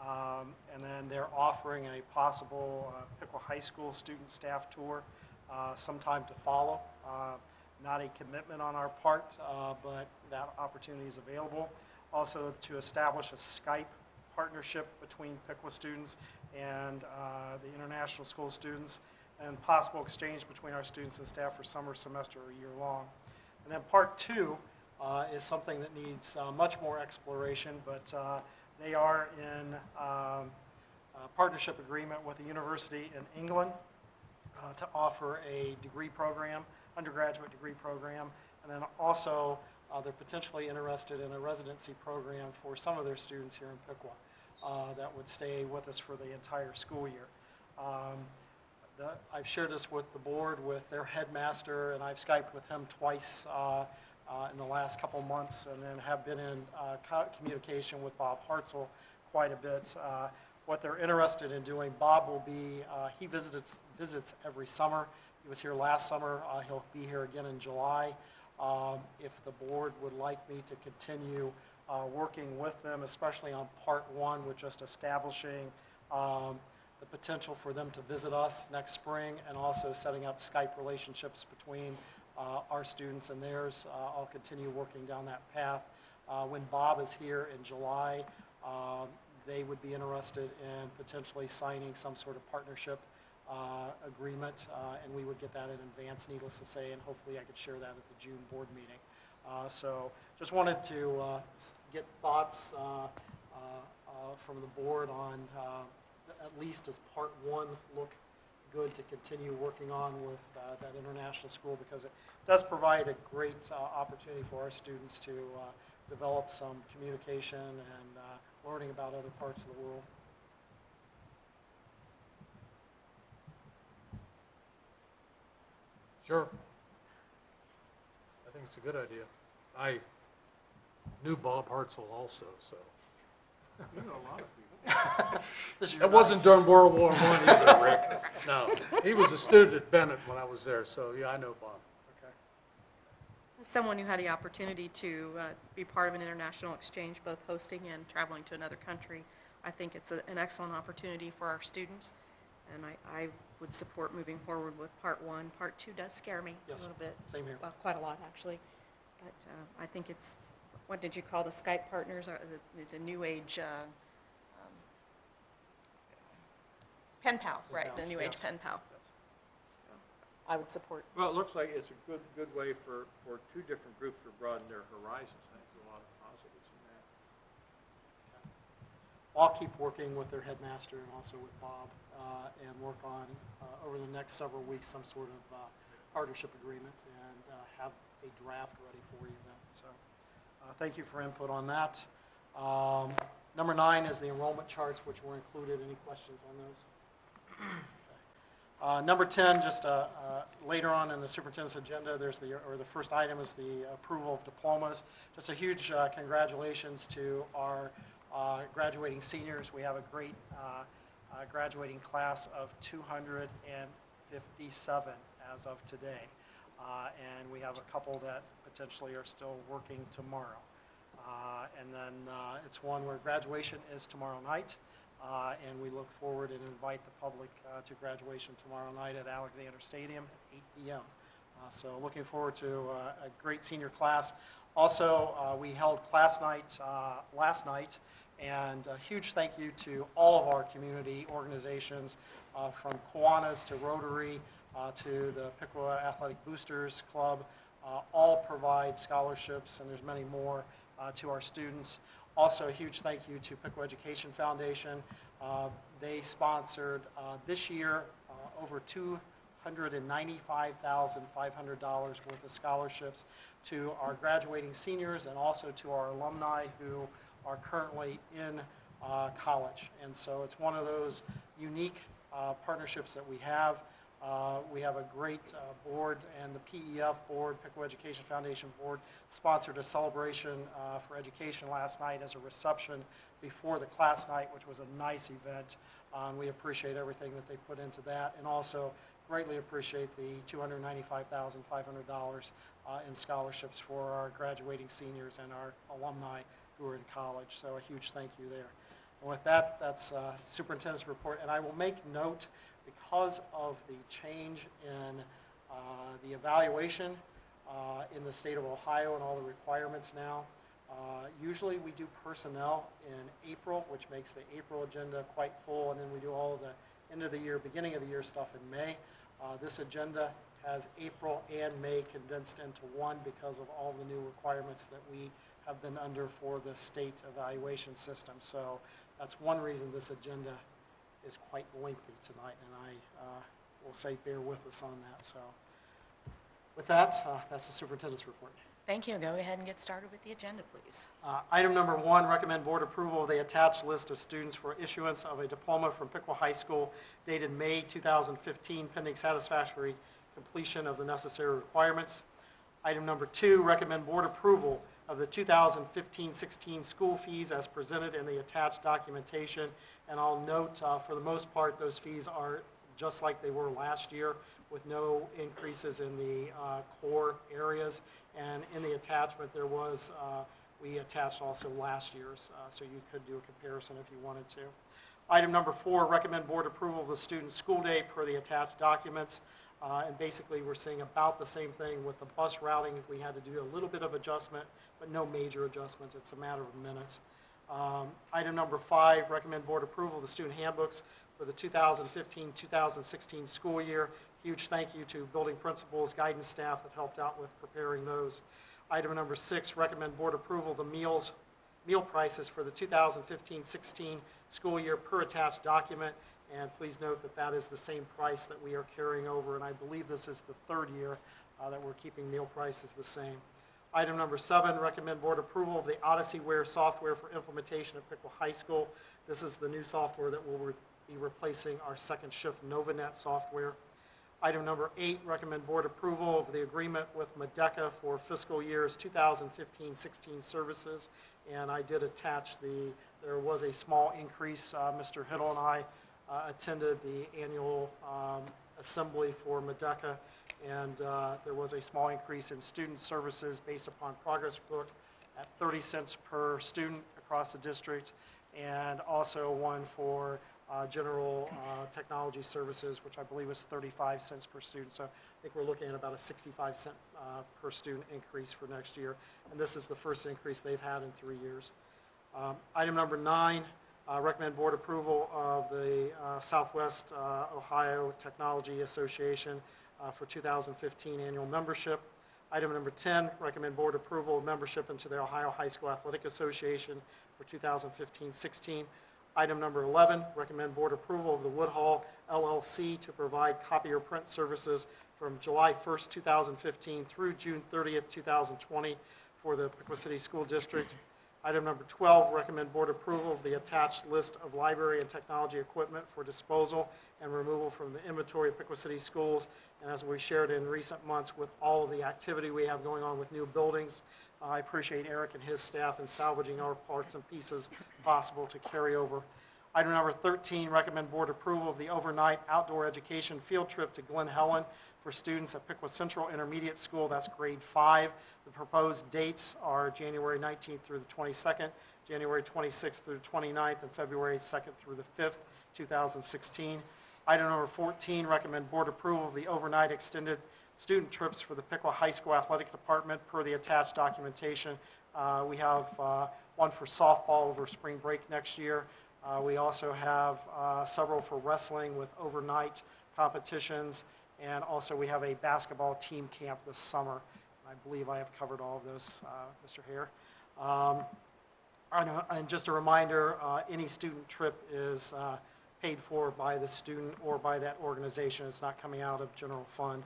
And then they're offering a possible Piqua High School student staff tour sometime to follow. Not a commitment on our part, but that opportunity is available. Also to establish a Skype partnership between Piqua students and the international school students, and possible exchange between our students and staff for summer, semester, or year long. And then part 2 is something that needs much more exploration, but they are in a partnership agreement with a university in England to offer a degree program, undergraduate degree program, and then also they're potentially interested in a residency program for some of their students here in Piqua that would stay with us for the entire school year. I've shared this with the board, with their headmaster, and I've Skyped with him twice in the last couple months, and then have been in communication with Bob Hartzell quite a bit. What they're interested in doing, Bob will be, he visits every summer. He was here last summer. He'll be here again in July. If the board would like me to continue working with them, especially on part 1, with just establishing the potential for them to visit us next spring, and also setting up Skype relationships between our students and theirs, I'll continue working down that path. When Bob is here in July, they would be interested in potentially signing some sort of partnership agreement, and we would get that in advance, needless to say, and hopefully I could share that at the June board meeting. So just wanted to get thoughts from the board on, at least as part 1 look good to continue working on with that international school, because it does provide a great opportunity for our students to develop some communication and learning about other parts of the world. Sure. I think it's a good idea. I knew Bob Hartzell also, so. You know a lot of people. It wasn't during World War I either, Rick. No, he was a student at Bennett when I was there, so yeah, I know Bob. Okay. As someone who had the opportunity to be part of an international exchange, both hosting and traveling to another country, I think it's an excellent opportunity for our students, and I would support moving forward with part 1. Part 2 does scare me a little bit. Same here. Well, quite a lot, actually. But I think it's, what did you call the Skype partners, or the new age pen pal, right? The new age pen pal. So I would support. Well, it looks like it's a good way for 2 different groups to broaden their horizons. I think there's a lot of positives in that. I'll keep working with their headmaster and also with Bob, and work on, over the next several weeks, some sort of partnership agreement, and have a draft ready for you then. So thank you for input on that. Number 9 is the enrollment charts, which were included. Any questions on those? Number 10, just later on in the superintendent's agenda, there's the first item is the approval of diplomas. Just a huge congratulations to our graduating seniors. We have a great graduating class of 257 as of today, and we have a couple that potentially are still working tomorrow. And then it's one where graduation is tomorrow night. And we look forward and invite the public to graduation tomorrow night at Alexander Stadium at 8 p.m. So looking forward to a great senior class. Also, we held class night last night, and a huge thank you to all of our community organizations, from Kiwanis to Rotary to the Piqua Athletic Boosters Club, all provide scholarships, and there's many more to our students. Also, a huge thank you to Piqua Education Foundation. They sponsored this year over $295,500 worth of scholarships to our graduating seniors and also to our alumni who are currently in college. And so it's one of those unique partnerships that we have. We have a great board, and the PEF board, Piqua Education Foundation board, sponsored a celebration for education last night as a reception before the class night, which was a nice event. We appreciate everything that they put into that, and also greatly appreciate the $295,500 in scholarships for our graduating seniors and our alumni who are in college. So a huge thank you there. And with that, that's Superintendent's report. And I will make note, because of the change in the evaluation in the state of Ohio and all the requirements now, usually we do personnel in April, which makes the April agenda quite full, and then we do all the end of the year, beginning of the year stuff in May. This agenda has April and May condensed into one because of all the new requirements that we have been under for the state evaluation system. So that's one reason this agenda is quite lengthy tonight, and I will say bear with us on that. So with that, that's the superintendent's report. Thank you. Go ahead and get started with the agenda, please. Item number 1, recommend board approval of the attached list of students for issuance of a diploma from Piqua High School dated May 2015, pending satisfactory completion of the necessary requirements. Item number 2, recommend board approval of the 2015-16 school fees as presented in the attached documentation. And I'll note, for the most part, those fees are just like they were last year, with no increases in the core areas. And in the attachment, there was, we attached also last year's, so you could do a comparison if you wanted to. Item number 4, recommend board approval of the student's school day per the attached documents. And basically, we're seeing about the same thing with the bus routing. We had to do a little bit of adjustment, but no major adjustments. It's a matter of minutes. Item number 5, recommend board approval of the student handbooks for the 2015-2016 school year. Huge thank you to building principals, guidance staff that helped out with preparing those. Item number 6, recommend board approval of the meal prices for the 2015-16 school year per attached document. And please note that that is the same price that we are carrying over, and I believe this is the 3rd year that we're keeping meal prices the same. Item number 7, recommend board approval of the Odyssey Ware software for implementation at Piqua High School. This is the new software that will be replacing our second shift NovaNet software. Item number 8, recommend board approval of the agreement with Medeka for fiscal years 2015-16 services. And I did attach there was a small increase. Mr. Hiddle and I attended the annual assembly for Medeka, and there was a small increase in student services based upon progress book at 30 cents per student across the district, and also one for general technology services, which I believe was 35 cents per student. So I think we're looking at about a 65-cent per student increase for next year, and this is the first increase they've had in 3 years. Item number 9, recommend board approval of the Southwest Ohio Technology Association for 2015 annual membership. Item number 10, recommend board approval of membership into the Ohio High School Athletic Association for 2015-16. Item number 11, recommend board approval of the Woodhall LLC to provide copier print services from July 1st, 2015 through June 30th, 2020 for the Piqua City School District. Item number 12, recommend board approval of the attached list of library and technology equipment for disposal and removal from the inventory of Piqua City Schools. And as we shared in recent months with all of the activity we have going on with new buildings, I appreciate Eric and his staff in salvaging our parts and pieces possible to carry over. Item number 13, recommend board approval of the overnight outdoor education field trip to Glen Helen for students at Piqua Central Intermediate School. That's grade 5. The proposed dates are January 19th through the 22nd, January 26th through the 29th, and February 2nd through the 5th, 2016. Item number 14, recommend board approval of the overnight extended student trips for the Piqua High School Athletic Department per the attached documentation. We have one for softball over spring break next year. We also have several for wrestling with overnight competitions, and also we have a basketball team camp this summer. I believe I have covered all of those, Mr. Hare. And just a reminder, any student trip is paid for by the student or by that organization. It's not coming out of general fund.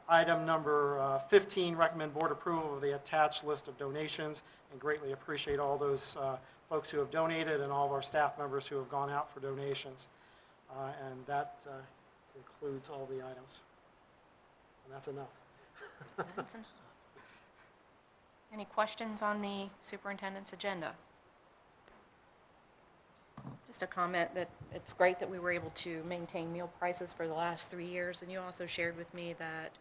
Item number 15, recommend board approval of the attached list of donations, and greatly appreciate all those folks who have donated and all of our staff members who have gone out for donations. And that concludes all the items. And that's enough. That's enough. Any questions on the superintendent's agenda? Just a comment that it's great that we were able to maintain meal prices for the last 3 years, and you also shared with me that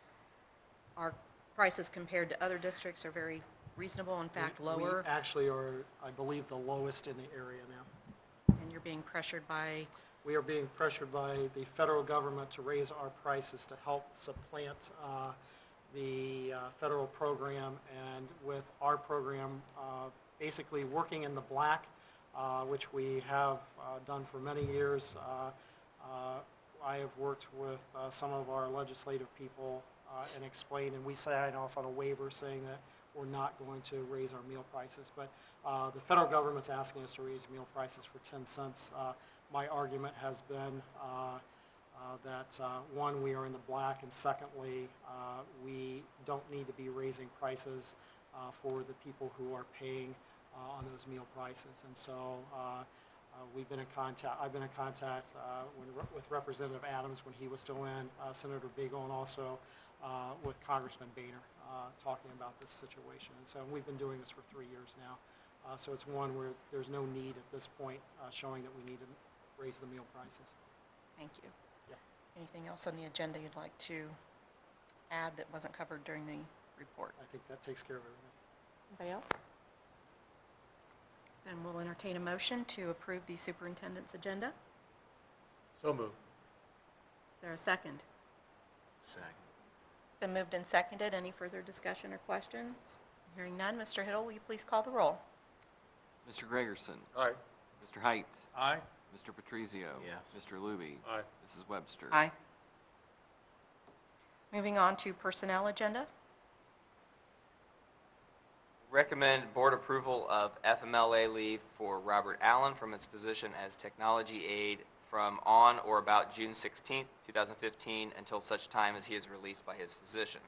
our prices compared to other districts are very reasonable, in fact, lower. We actually are, I believe, the lowest in the area now. And you're being pressured by? We are being pressured by the federal government to raise our prices to help supplant the federal program, and with our program basically working in the black, which we have done for many years. I have worked with some of our legislative people and explained, and we signed off on a waiver saying that we're not going to raise our meal prices. But the federal government's asking us to raise meal prices for 10 cents. My argument has been that one, we are in the black, and secondly, we don't need to be raising prices for the people who are paying on those meal prices. And so we've been in contact, I've been in contact with Representative Adams when he was still in, Senator Beagle, and also with Congressman Boehner talking about this situation. And so we've been doing this for 3 years now. So it's one where there's no need at this point showing that we need to raise the meal prices. Thank you. Yeah. Anything else on the agenda you'd like to add that wasn't covered during the report? I think that takes care of everything. Anybody else? And we'll entertain a motion to approve the superintendent's agenda. So moved. Is there a second? Second. It's been moved and seconded. Any further discussion or questions? Hearing none, Mr. Hiddle, will you please call the roll? Mr. Gregerson. Aye. Mr. Height. Aye. Mr. Patrizio. Yes. Mr. Luby. Aye. Mrs. Webster. Aye. Moving on to personnel agenda. Recommend board approval of FMLA leave for Robert Allen from his position as technology aide from on or about June 16th, 2015 until such time as he is released by his physician.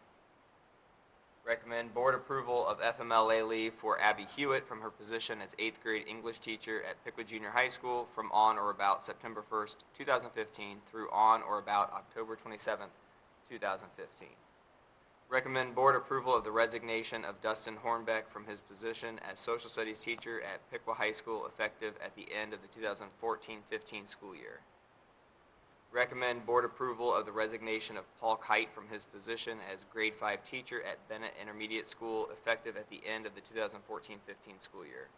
Recommend board approval of FMLA leave for Abby Hewitt from her position as 8th grade English teacher at Pickwood Junior High School from on or about September 1st, 2015 through on or about October 27th, 2015. Recommend board approval of the resignation of Dustin Hornbeck from his position as social studies teacher at Pickwa High School effective at the end of the 2014-15 school year. Recommend board approval of the resignation of Paul Kite from his position as grade 5 teacher at Bennett Intermediate School effective at the end of the 2014-15 school year.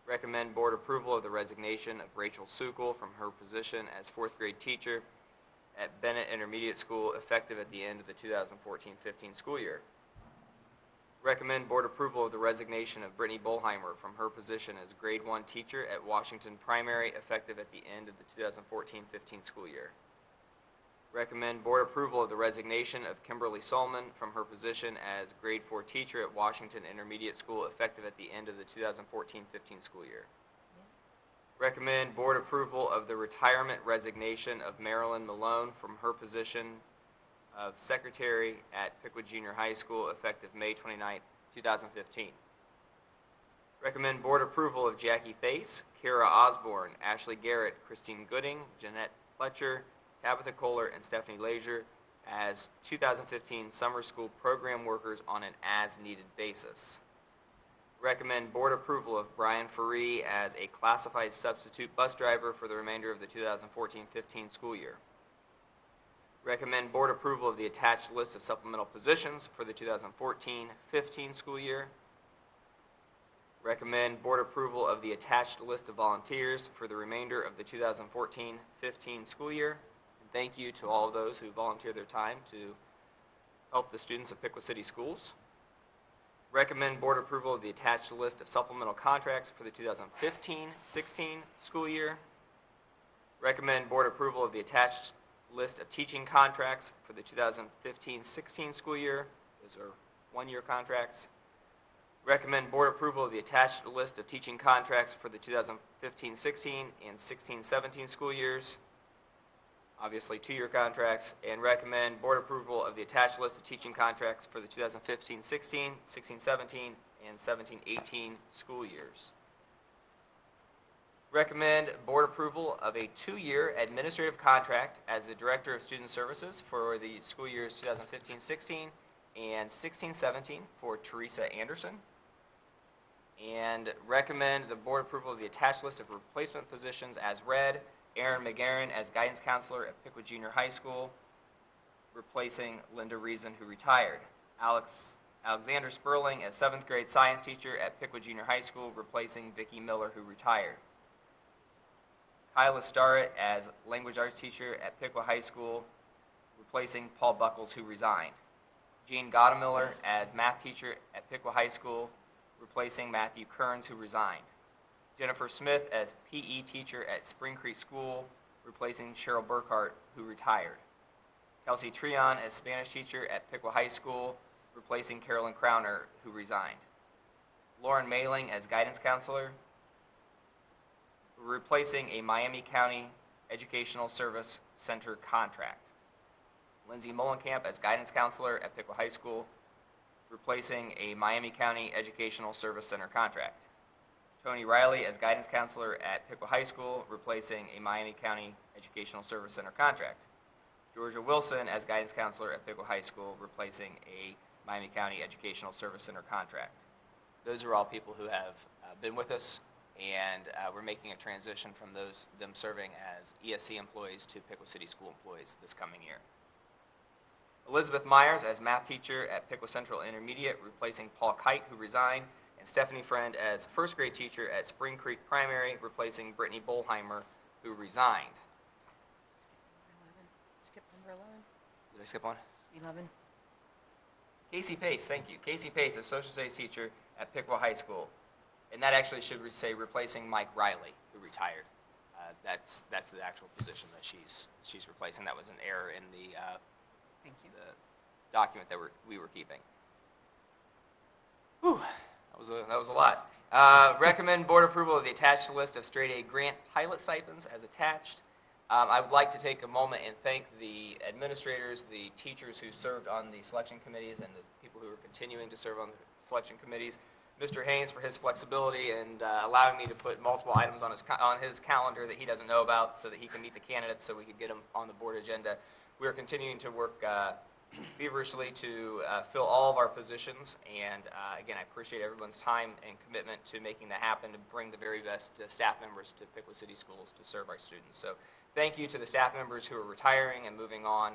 Recommend board approval of the resignation of Rachel Sukol from her position as 4th grade teacher at Bennett Intermediate School effective at the end of the 2014-15 school year. Recommend board approval of the resignation of Brittany Bolheimer from her position as grade 1 teacher at Washington Primary effective at the end of the 2014-15 school year. Recommend board approval of the resignation of Kimberly Solman from her position as grade 4 teacher at Washington Intermediate School effective at the end of the 2014-15 school year. Recommend board approval of the retirement resignation of Marilyn Malone from her position of secretary at Pickwood Junior High School effective May 29th, 2015. Recommend board approval of Jackie Thace, Kara Osborne, Ashley Garrett, Christine Gooding, Jeanette Fletcher, Tabitha Kohler, and Stephanie Leisure as 2015 summer school program workers on an as-needed basis. Recommend board approval of Brian Faree as a classified substitute bus driver for the remainder of the 2014-15 school year. Recommend board approval of the attached list of supplemental positions for the 2014-15 school year. Recommend board approval of the attached list of volunteers for the remainder of the 2014-15 school year. And thank you to all of those who volunteer their time to help the students of Pickwa City Schools. Recommend board approval of the attached list of supplemental contracts for the 2015-16 school year. Recommend board approval of the attached list of teaching contracts for the 2015-16 school year. Those are one-year contracts. Recommend board approval of the attached list of teaching contracts for the 2015-16 and 16-17 school years, obviously two-year contracts, and recommend board approval of the attached list of teaching contracts for the 2015-16, 16-17, and 17-18 school years. Recommend board approval of a two-year administrative contract as the Director of Student Services for the school years 2015-16 and 16-17 for Teresa Anderson. And recommend the board approval of the attached list of replacement positions as read. Aaron McGarren as guidance counselor at Pickwood Junior High School, replacing Linda Reason, who retired. Alexander Sperling as 7th grade science teacher at Pickwood Junior High School, replacing Vicki Miller, who retired. Kyla Starrett as language arts teacher at Pickwood High School, replacing Paul Buckles, who resigned. Jean Gottemiller as math teacher at Pickwood High School, replacing Matthew Kearns, who resigned. Jennifer Smith as PE teacher at Spring Creek School, replacing Cheryl Burkhart, who retired. Kelsey Treon as Spanish teacher at Pickwood High School, replacing Carolyn Crowner, who resigned. Lauren Mailing as guidance counselor, replacing a Miami County Educational Service Center contract. Lindsay Mullenkamp as guidance counselor at Pickwood High School, replacing a Miami County Educational Service Center contract. Tony Riley as guidance counselor at Pickwood High School, replacing a Miami County Educational Service Center contract. Georgia Wilson as guidance counselor at Pickwood High School, replacing a Miami County Educational Service Center contract. Those are all people who have been with us, and we're making a transition from them serving as ESC employees to Pickwood City School employees this coming year. Elizabeth Myers as math teacher at Pickwood Central Intermediate, replacing Paul Kite, who resigned, and Stephanie Friend as first grade teacher at Spring Creek Primary, replacing Brittany Bolheimer, who resigned. Skip number 11. Did I skip one? 11. Casey Pace, thank you. Casey Pace, a social studies teacher at Pickwood High School. And that actually should say replacing Mike Riley, who retired. That's the actual position that she's replacing. That was an error in the document that we were keeping. Whew, that was a lot. Recommend board approval of the attached list of straight A grant pilot stipends as attached. I would like to take a moment and thank the administrators, the teachers who served on the selection committees, and the people who are continuing to serve on the selection committees. Mr. Haynes for his flexibility and allowing me to put multiple items on his calendar that he doesn't know about so that he can meet the candidates so we could get them on the board agenda. We are continuing to work feverishly to fill all of our positions, and again, I appreciate everyone's time and commitment to making that happen, to bring the very best staff members to Pickwood City Schools to serve our students. So thank you to the staff members who are retiring and moving on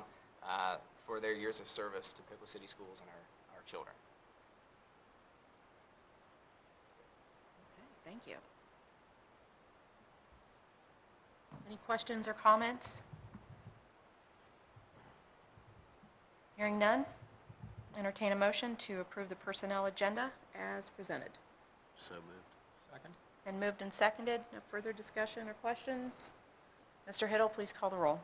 for their years of service to Pickwood City Schools and our children. Okay, thank you. Any questions or comments? Hearing none, entertain a motion to approve the personnel agenda as presented. So moved. Second? Been moved and seconded. No further discussion or questions? Mr. Hiddle, please call the roll.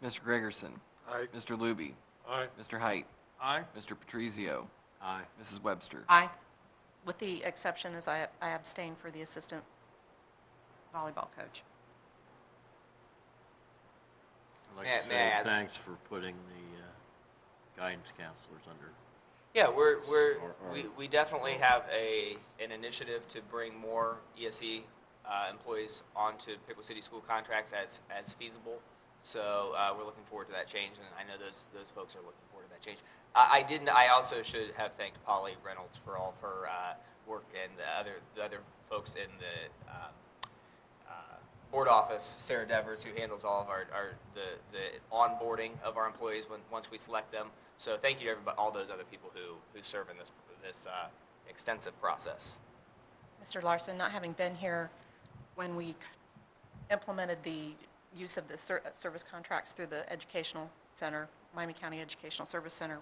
Mr. Gregerson. Aye. Mr. Luby. Aye. Mr. Height. Aye. Mr. Patrizio. Aye. Mrs. Webster. Aye. With the exception as I abstain for the assistant volleyball coach. I'd like May I to say add- thanks for putting the guidance counselors under. Yeah, Or- we definitely have an initiative to bring more ESE employees onto Pickwood City School contracts as feasible. So we're looking forward to that change, and I know those folks are looking forward to that change. I also should have thanked Polly Reynolds for all of her work, and the other folks in the board office, Sarah Devers, who handles all of the onboarding of our employees once we select them. So thank you to everybody, all those other people who serve in this extensive process. Mr. Larson, not having been here when we implemented the use of the service contracts through the educational center, Miami County Educational Service Center,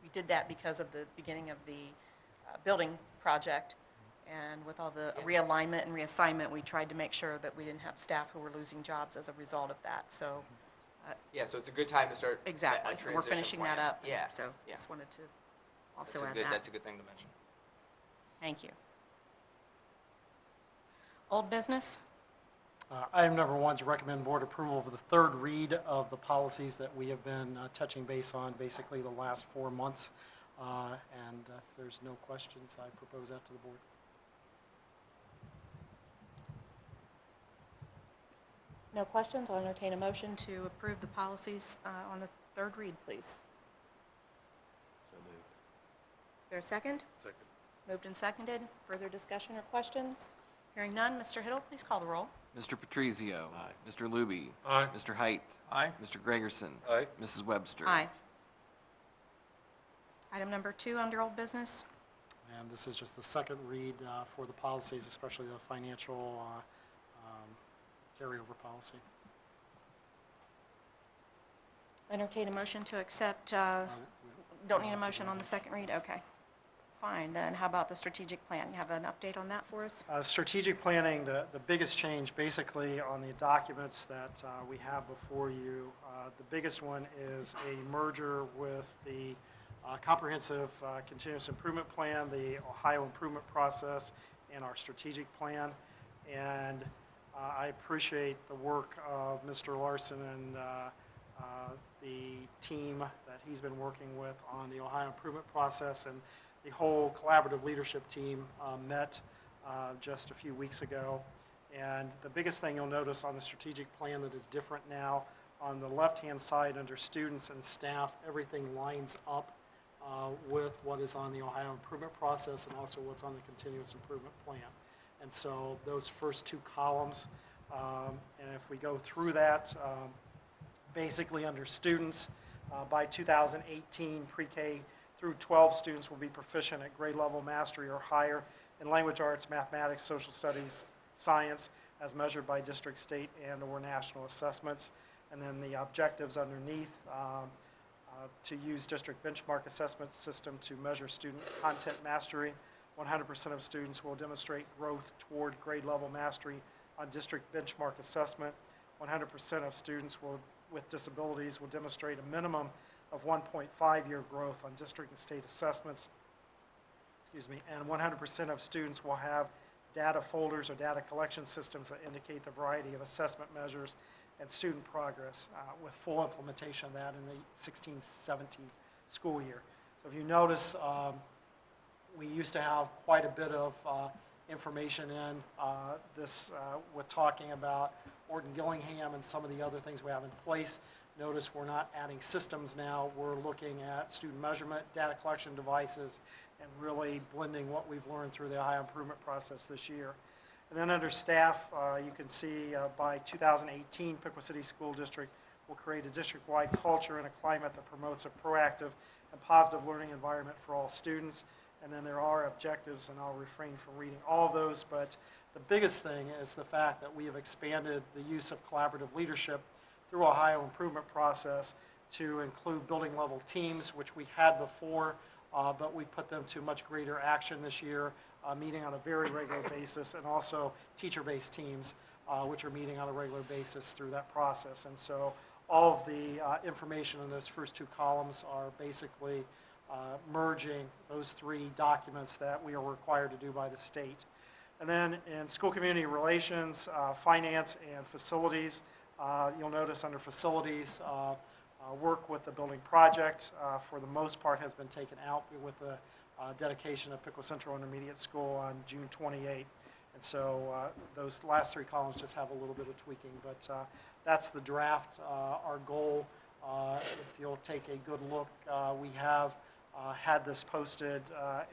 we did that because of the beginning of the building project. And with all the realignment and reassignment, we tried to make sure that we didn't have staff who were losing jobs as a result of that. So Yeah, so it's a good time to start a Exactly. And we're transition finishing that plan. up. Yeah. So yeah. just wanted to That's also a add good, that. that's a good thing to mention. Thank you. Old business? Item number 1 is recommend board approval of the third read of the policies that we have been touching base on basically the last 4 months. And if there's no questions, I propose that to the board. No questions? I'll entertain a motion to approve the policies on the third read, please. So moved. Is there a second? Second. Moved and seconded. Further discussion or questions? Hearing none, Mr. Hiddle, please call the roll. Mr. Patrizio. Aye. Mr. Luby. Aye. Mr. Height. Aye. Mr. Gregerson. Aye. Mrs. Webster. Aye. Item number 2 under old business. And this is just the second read for the policies, especially the financial carryover policy. Entertain a motion to accept, don't need a motion on the second read? Okay. Fine, then how about the strategic plan? You have an update on that for us? Strategic planning, the biggest change basically on the documents that we have before you, the biggest one is a merger with the comprehensive continuous improvement plan, the Ohio improvement process, and our strategic plan. And I appreciate the work of Mr. Larson and the team that he's been working with on the Ohio improvement process, and the whole collaborative leadership team met just a few weeks ago. And the biggest thing you'll notice on the strategic plan that is different now, on the left-hand side under students and staff, everything lines up with what is on the Ohio improvement process and also what's on the continuous improvement plan. And so those first 2 columns, and if we go through that, basically under students, by 2018, pre-K through 12 students will be proficient at grade level mastery or higher in language arts, mathematics, social studies, science, as measured by district, state, and or national assessments. And then the objectives underneath, to use district benchmark assessment system to measure student content mastery. 100% of students will demonstrate growth toward grade level mastery on district benchmark assessment. 100% of students with disabilities will demonstrate a minimum of 1.5-year growth on district and state assessments. And 100% of students will have data folders or data collection systems that indicate the variety of assessment measures and student progress, with full implementation of that in the 16-17 school year. So if you notice, we used to have quite a bit of information in this with talking about Orton Gillingham and some of the other things we have in place. Notice we're not adding systems now. We're looking at student measurement, data collection devices, and really blending what we've learned through the Ohio improvement process this year. And then under staff, you can see by 2018, Piqua City School District will create a district-wide culture and a climate that promotes a proactive and positive learning environment for all students. And then there are objectives, and I'll refrain from reading all of those, but the biggest thing is the fact that we have expanded the use of collaborative leadership through Ohio improvement process to include building level teams, which we had before, but we put them to much greater action this year, meeting on a very regular basis, and also teacher-based teams, which are meeting on a regular basis through that process. And so all of the information in those first 2 columns are basically merging those 3 documents that we are required to do by the state. And then in school community relations, finance, and facilities, you'll notice under facilities, work with the building project, for the most part, has been taken out with the dedication of Piqua Central Intermediate School on June 28th. And so those last 3 columns just have a little bit of tweaking, but that's the draft. Our goal, if you'll take a good look, we have had this posted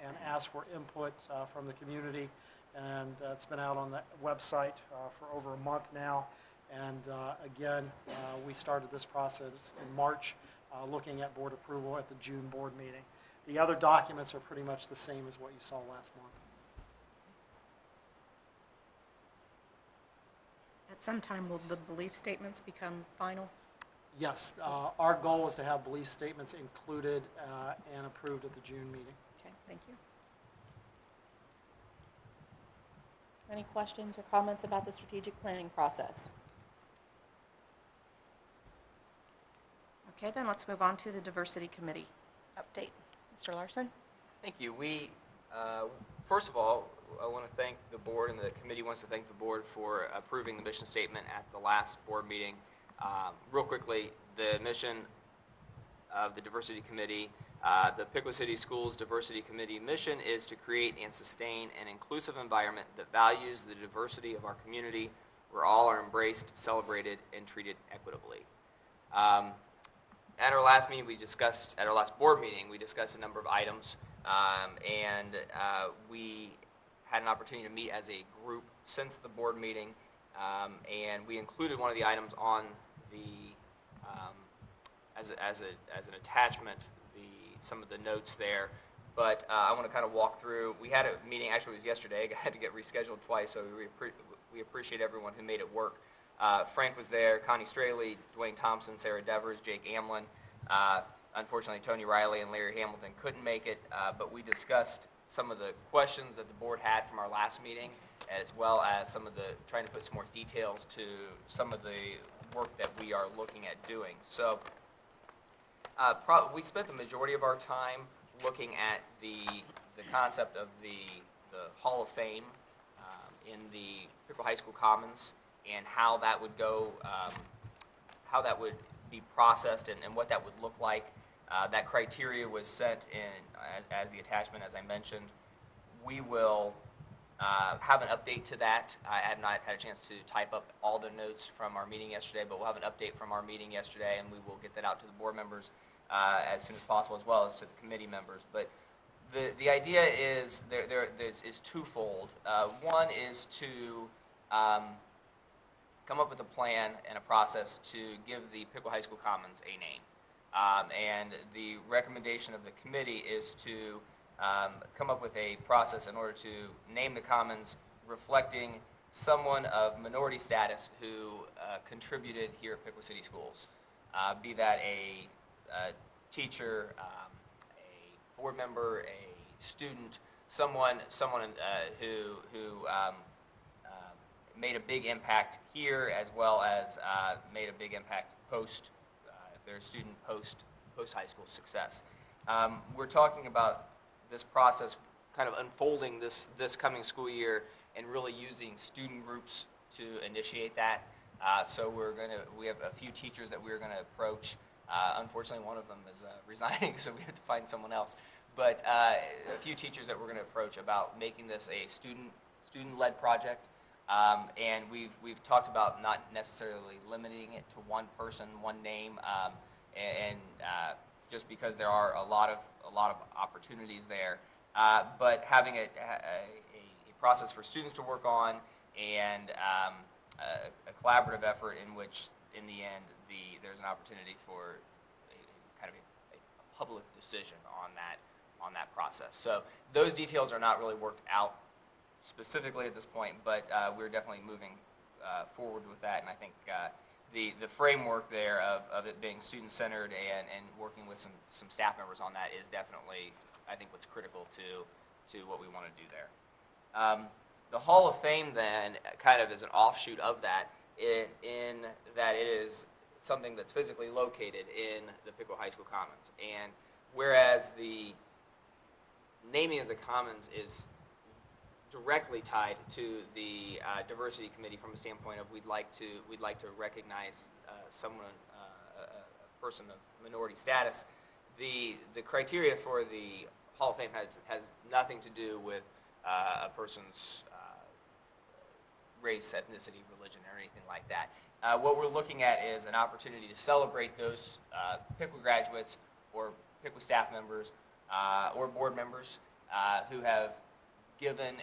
and asked for input from the community, and it's been out on the website for over a month now. And again, we started this process in March, looking at board approval at the June board meeting. The other documents are pretty much the same as what you saw last month. At some time, will the belief statements become final? Yes, our goal is to have belief statements included and approved at the June meeting. Okay, thank you. Any questions or comments about the strategic planning process? Okay, then let's move on to the Diversity Committee update. Mr. Larson? Thank you. We, first of all, I want to thank the board, and the committee wants to thank the board for approving the mission statement at the last board meeting. Real quickly, the mission of the Diversity Committee, the Piqua City Schools Diversity Committee mission is to create and sustain an inclusive environment that values the diversity of our community, where all are embraced, celebrated, and treated equitably. At our last meeting, at our last board meeting, we discussed a number of items, and we had an opportunity to meet as a group since the board meeting, and we included one of the items on the, as an attachment, some of the notes there. But I want to kind of walk through. We had a meeting, actually it was yesterday, I had to get rescheduled twice, so we appreciate everyone who made it work. Frank was there, Connie Straley, Dwayne Thompson, Sarah Devers, Jake Amlin. Unfortunately, Tony Riley and Larry Hamilton couldn't make it, but we discussed some of the questions that the board had from our last meeting, as well as some of the, trying to put some more details to some of the work that we are looking at doing. So we spent the majority of our time looking at the concept of the Hall of Fame in the Piqua High School Commons, and how that would go, how that would be processed, and what that would look like. That criteria was sent in as the attachment, as I mentioned. We will have an update to that. I have not had a chance to type up all the notes from our meeting yesterday, but we'll have an update from our meeting yesterday, and we will get that out to the board members as soon as possible, as well as to the committee members. But the idea is is twofold. One is to come up with a plan and a process to give the Piqua High School Commons a name. And the recommendation of the committee is to come up with a process in order to name the Commons reflecting someone of minority status who contributed here at Piqua City Schools. Be that a teacher, a board member, a student, someone who made a big impact here, as well as made a big impact post, if they're a student post high school success. We're talking about this process kind of unfolding this coming school year, and really using student groups to initiate that. So we have a few teachers that we're gonna approach. Unfortunately, one of them is resigning, so we have to find someone else. But a few teachers that we're gonna approach about making this a student-led project. And we've talked about not necessarily limiting it to one person, one name, and just because there are a lot of opportunities there, but having a process for students to work on, and a collaborative effort in which, in the end, there's an opportunity for kind of a public decision on that process. So those details are not really worked out specifically at this point, but we're definitely moving forward with that, and I think the framework there of it being student-centered and working with some staff members on that is definitely, I think, what's critical to what we want to do there. The Hall of Fame then kind of is an offshoot of that, in that it is something that's physically located in the Piqua High School Commons, and whereas the naming of the Commons is directly tied to the Diversity Committee from a standpoint of we'd like to recognize someone, a person of minority status. The criteria for the Hall of Fame has nothing to do with a person's race, ethnicity, religion, or anything like that. What we're looking at is an opportunity to celebrate those Piqua graduates, or Piqua staff members, or board members who have given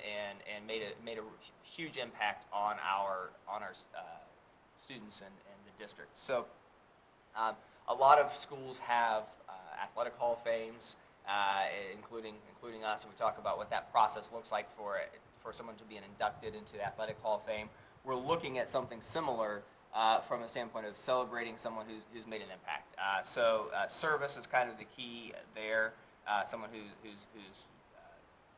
and made a huge impact on our students and the district. So a lot of schools have athletic Hall of Fames, including us, and we talk about what that process looks like for someone to be inducted into the Athletic Hall of Fame. We're looking at something similar from a standpoint of celebrating someone who's made an impact. So service is kind of the key there. Someone who's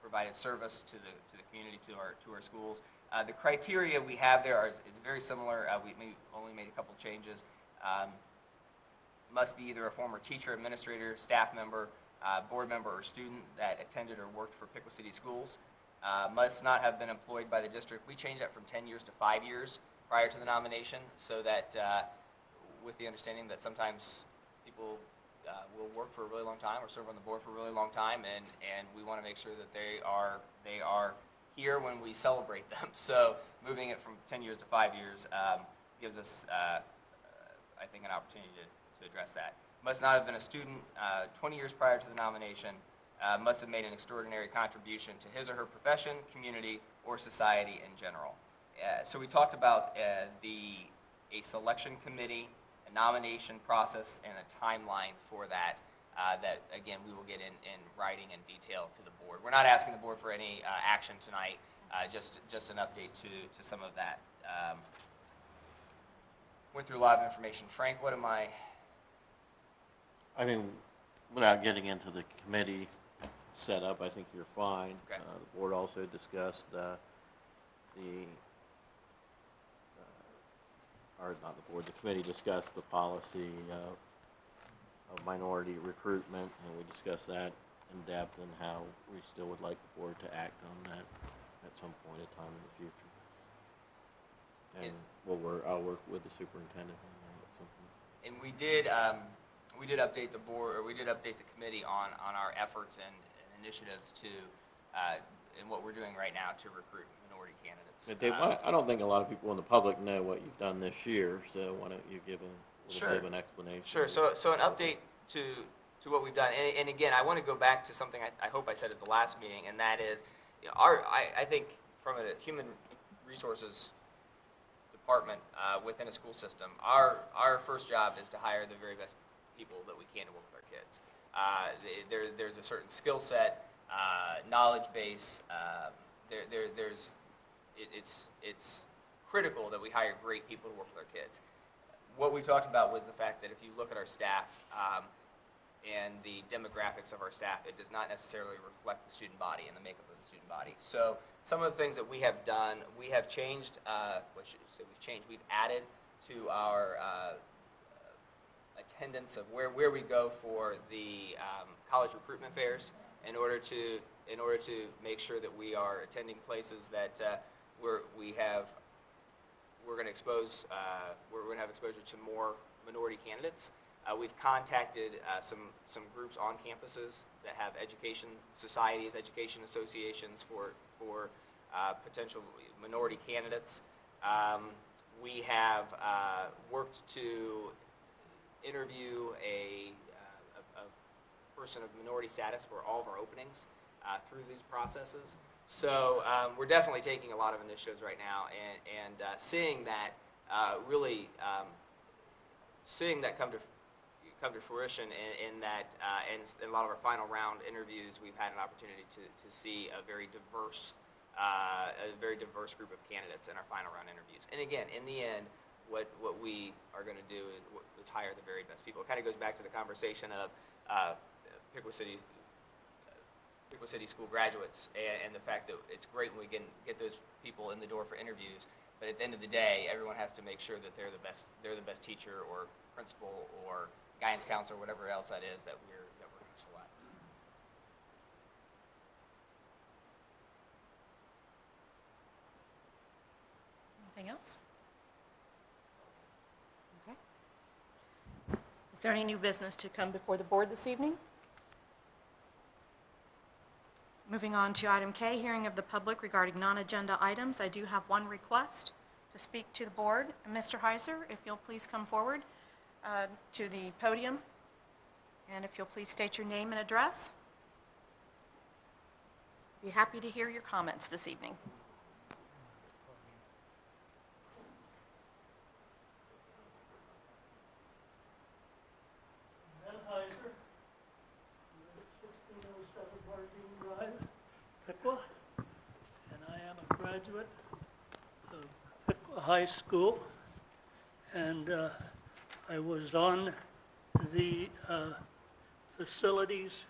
provided service to the community, to our schools. The criteria we have there is very similar. We only made a couple changes. must be either a former teacher, administrator, staff member, board member, or student that attended or worked for Piqua City Schools. Must not have been employed by the district. We changed that from 10 years to 5 years prior to the nomination, so that with the understanding that sometimes people will work for a really long time or serve on the board for a really long time, and we want to make sure that they are here when we celebrate them. So moving it from 10 years to 5 years gives us, I think, an opportunity to address that. Must not have been a student 20 years prior to the nomination. Must have made an extraordinary contribution to his or her profession, community, or society in general. So we talked about a selection committee, a nomination process, and a timeline for that. That, again, we will get in writing and detail to the board. We're not asking the board for any action tonight, just an update to some of that. Went through a lot of information. Frank, what am I? I mean, without getting into the committee setup, I think you're fine. Okay. The board also discussed or not the board, the committee discussed the policy of minority recruitment, and we discussed that in depth and how we still would like the board to act on that at some point in time in the future. And I'll work with the superintendent on that at some point. And we did update the board, or we did update the committee on our efforts and initiatives to, and what we're doing right now to recruit minority candidates. But Dave, I don't think a lot of people in the public know what you've done this year, so why don't you give a little bit of an explanation? Sure. So an update to what we've done, and again, I want to go back to something I hope I said at the last meeting, and that is, I think from a human resources department within a school system, our first job is to hire the very best people that we can to work with our kids. There's a certain skill set, knowledge base. It's critical that we hire great people to work with our kids. What we talked about was the fact that if you look at our staff and the demographics of our staff, it does not necessarily reflect the student body and the makeup of the student body. So some of the things that we have done, we have changed, we've added to our attendance of where we go for the college recruitment fairs in order to make sure that we are attending places that we're going to have exposure to more minority candidates. We've contacted some groups on campuses that have education societies, education associations for potential minority candidates. We have worked to interview a person of minority status for all of our openings through these processes. So we're definitely taking a lot of initiatives right now, and seeing that seeing that come to fruition in that, and in a lot of our final round interviews, we've had an opportunity to see a very diverse group of candidates in our final round interviews. And again, in the end, what we are going to do is hire the very best people. It kind of goes back to the conversation of Piqua City school graduates, and the fact that it's great when we can get those people in the door for interviews. But at the end of the day, everyone has to make sure that they're the best teacher or principal or guidance counselor, whatever else that is that we're going to select. Anything else? Okay. Is there any new business to come before the board this evening? Moving on to item K, hearing of the public regarding non-agenda items. I do have one request to speak to the board. Mr. Heiser, if you'll please come forward to the podium, and if you'll please state your name and address. Be happy to hear your comments this evening. Piqua, and I am a graduate of Piqua High School, and I was on the facilities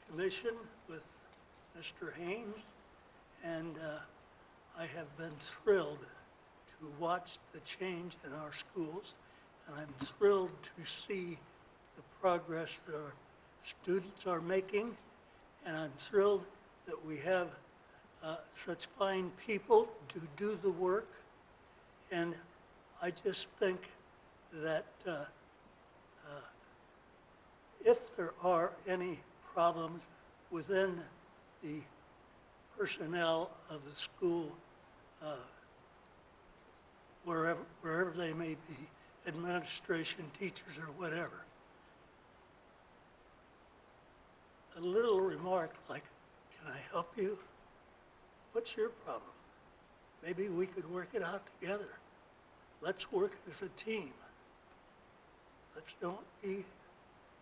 commission with Mr. Haynes, and I have been thrilled to watch the change in our schools and I'm thrilled to see the progress that our students are making, and I'm thrilled that we have such fine people to do the work. And I just think that if there are any problems within the personnel of the school, wherever they may be, administration, teachers, or whatever, a little remark like, "Can I help you? What's your problem? Maybe we could work it out together. Let's work as a team. Let's don't be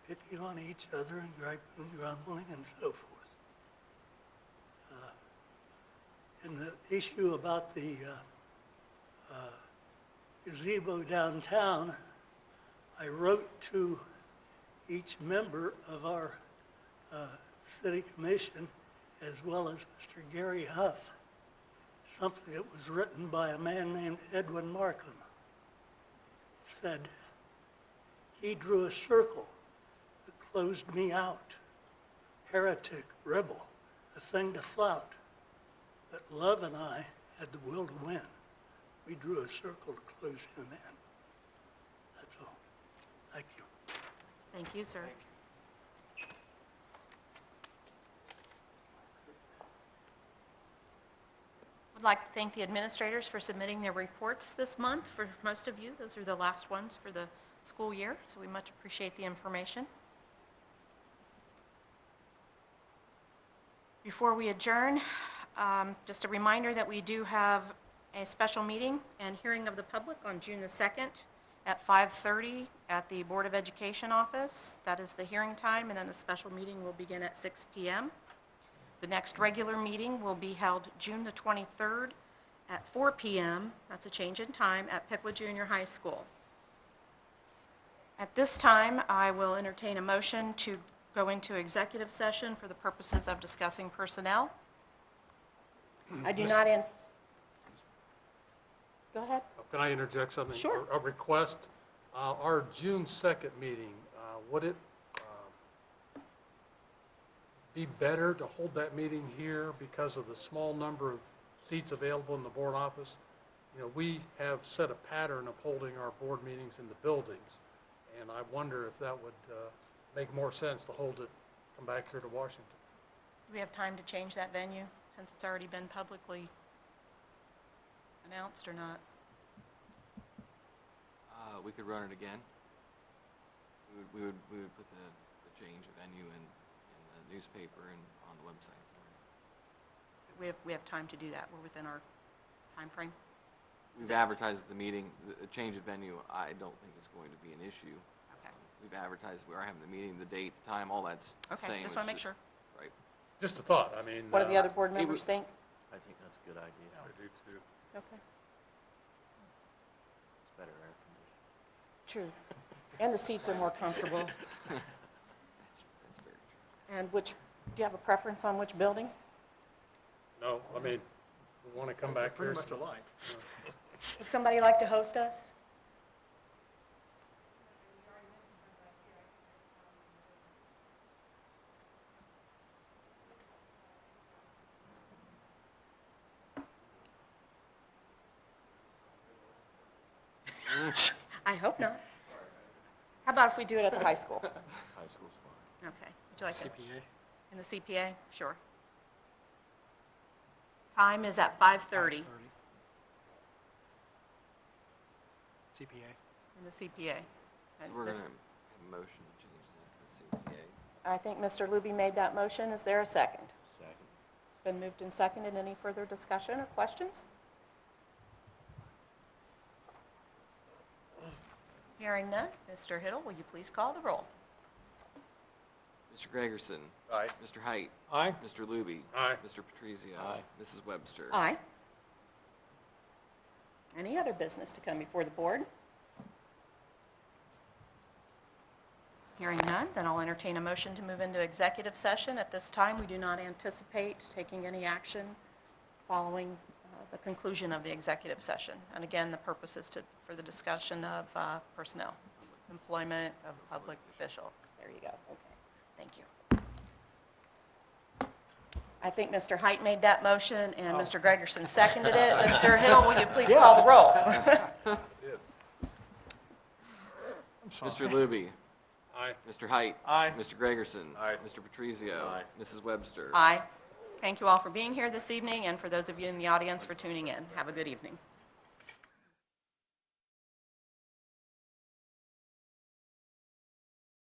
picking on each other and griping and grumbling and so forth." And the issue about the gazebo downtown, I wrote to each member of our city commission, as well as Mr. Gary Huff, something that was written by a man named Edwin Markham. It said, "He drew a circle that closed me out, heretic, rebel, a thing to flout. But love and I had the will to win. We drew a circle to close him in." That's all. Thank you. Thank you, sir. I'd like to thank the administrators for submitting their reports this month. For most of you, those are the last ones for the school year, so we much appreciate the information. Before we adjourn, just a reminder that we do have a special meeting and hearing of the public on June the 2nd at 5:30 at the Board of Education office. That is the hearing time, and then the special meeting will begin at 6 p.m. The next regular meeting will be held June the 23rd at 4 p.m. That's a change in time at Piqua Junior High School. At this time, I will entertain a motion to go into executive session for the purposes of discussing personnel. I do not Go ahead. Can I interject something? Sure. A request. Our June 2nd meeting, would it be better to hold that meeting here because of the small number of seats available in the board office? You know, we have set a pattern of holding our board meetings in the buildings, and I wonder if that would make more sense to hold it, come back here to Washington. Do we have time to change that venue since it's already been publicly announced or not? We could run it again. We would put the change of venue in the newspaper and on the website. We have time to do that. We're within our time frame. We've advertised the meeting. The change of venue, I don't think is going to be an issue. Okay. We've advertised we are having the meeting, the date, the time, all that's the same. Okay, just want to make sure. Right. Just a thought, I mean. What do the other board members think? I think that's a good idea. I do too. Okay. It's better air conditioning. True. And the seats are more comfortable. That's very true. And do you have a preference on which building? No, I mean, we want to come back here. Pretty much alike. Would somebody like to host us? I hope not. How about if we do it at the high school? High school's fine. Okay. Would you like to? CPA. In the CPA? Sure. Time is at 5:30 CPA. in the CPA. So And we're going Ms. to have a motion to change that to the CPA. I think Mr. Luby made that motion. Is there a second? Second. It's been moved and seconded. Any further discussion or questions? Hearing none, Mr. Hiddle, will you please call the roll? Mr. Gregerson. Aye. Mr. Height. Aye. Mr. Luby. Aye. Mr. Patrizio. Aye. Mrs. Webster. Aye. Any other business to come before the board? Hearing none, then I'll entertain a motion to move into executive session. At this time, we do not anticipate taking any action following the conclusion of the executive session. And again, the purpose is for the discussion of personnel, employment of a public official. There you go. Okay. Thank you. I think Mr. Height made that motion, and Mr. Gregerson seconded it. Mr. Hill, will you please call the roll? Mr. Luby. Aye. Mr. Height. Aye. Mr. Gregerson. Aye. Mr. Patrizio. Aye. Mrs. Webster. Aye. Thank you all for being here this evening, and for those of you in the audience for tuning in. Have a good evening.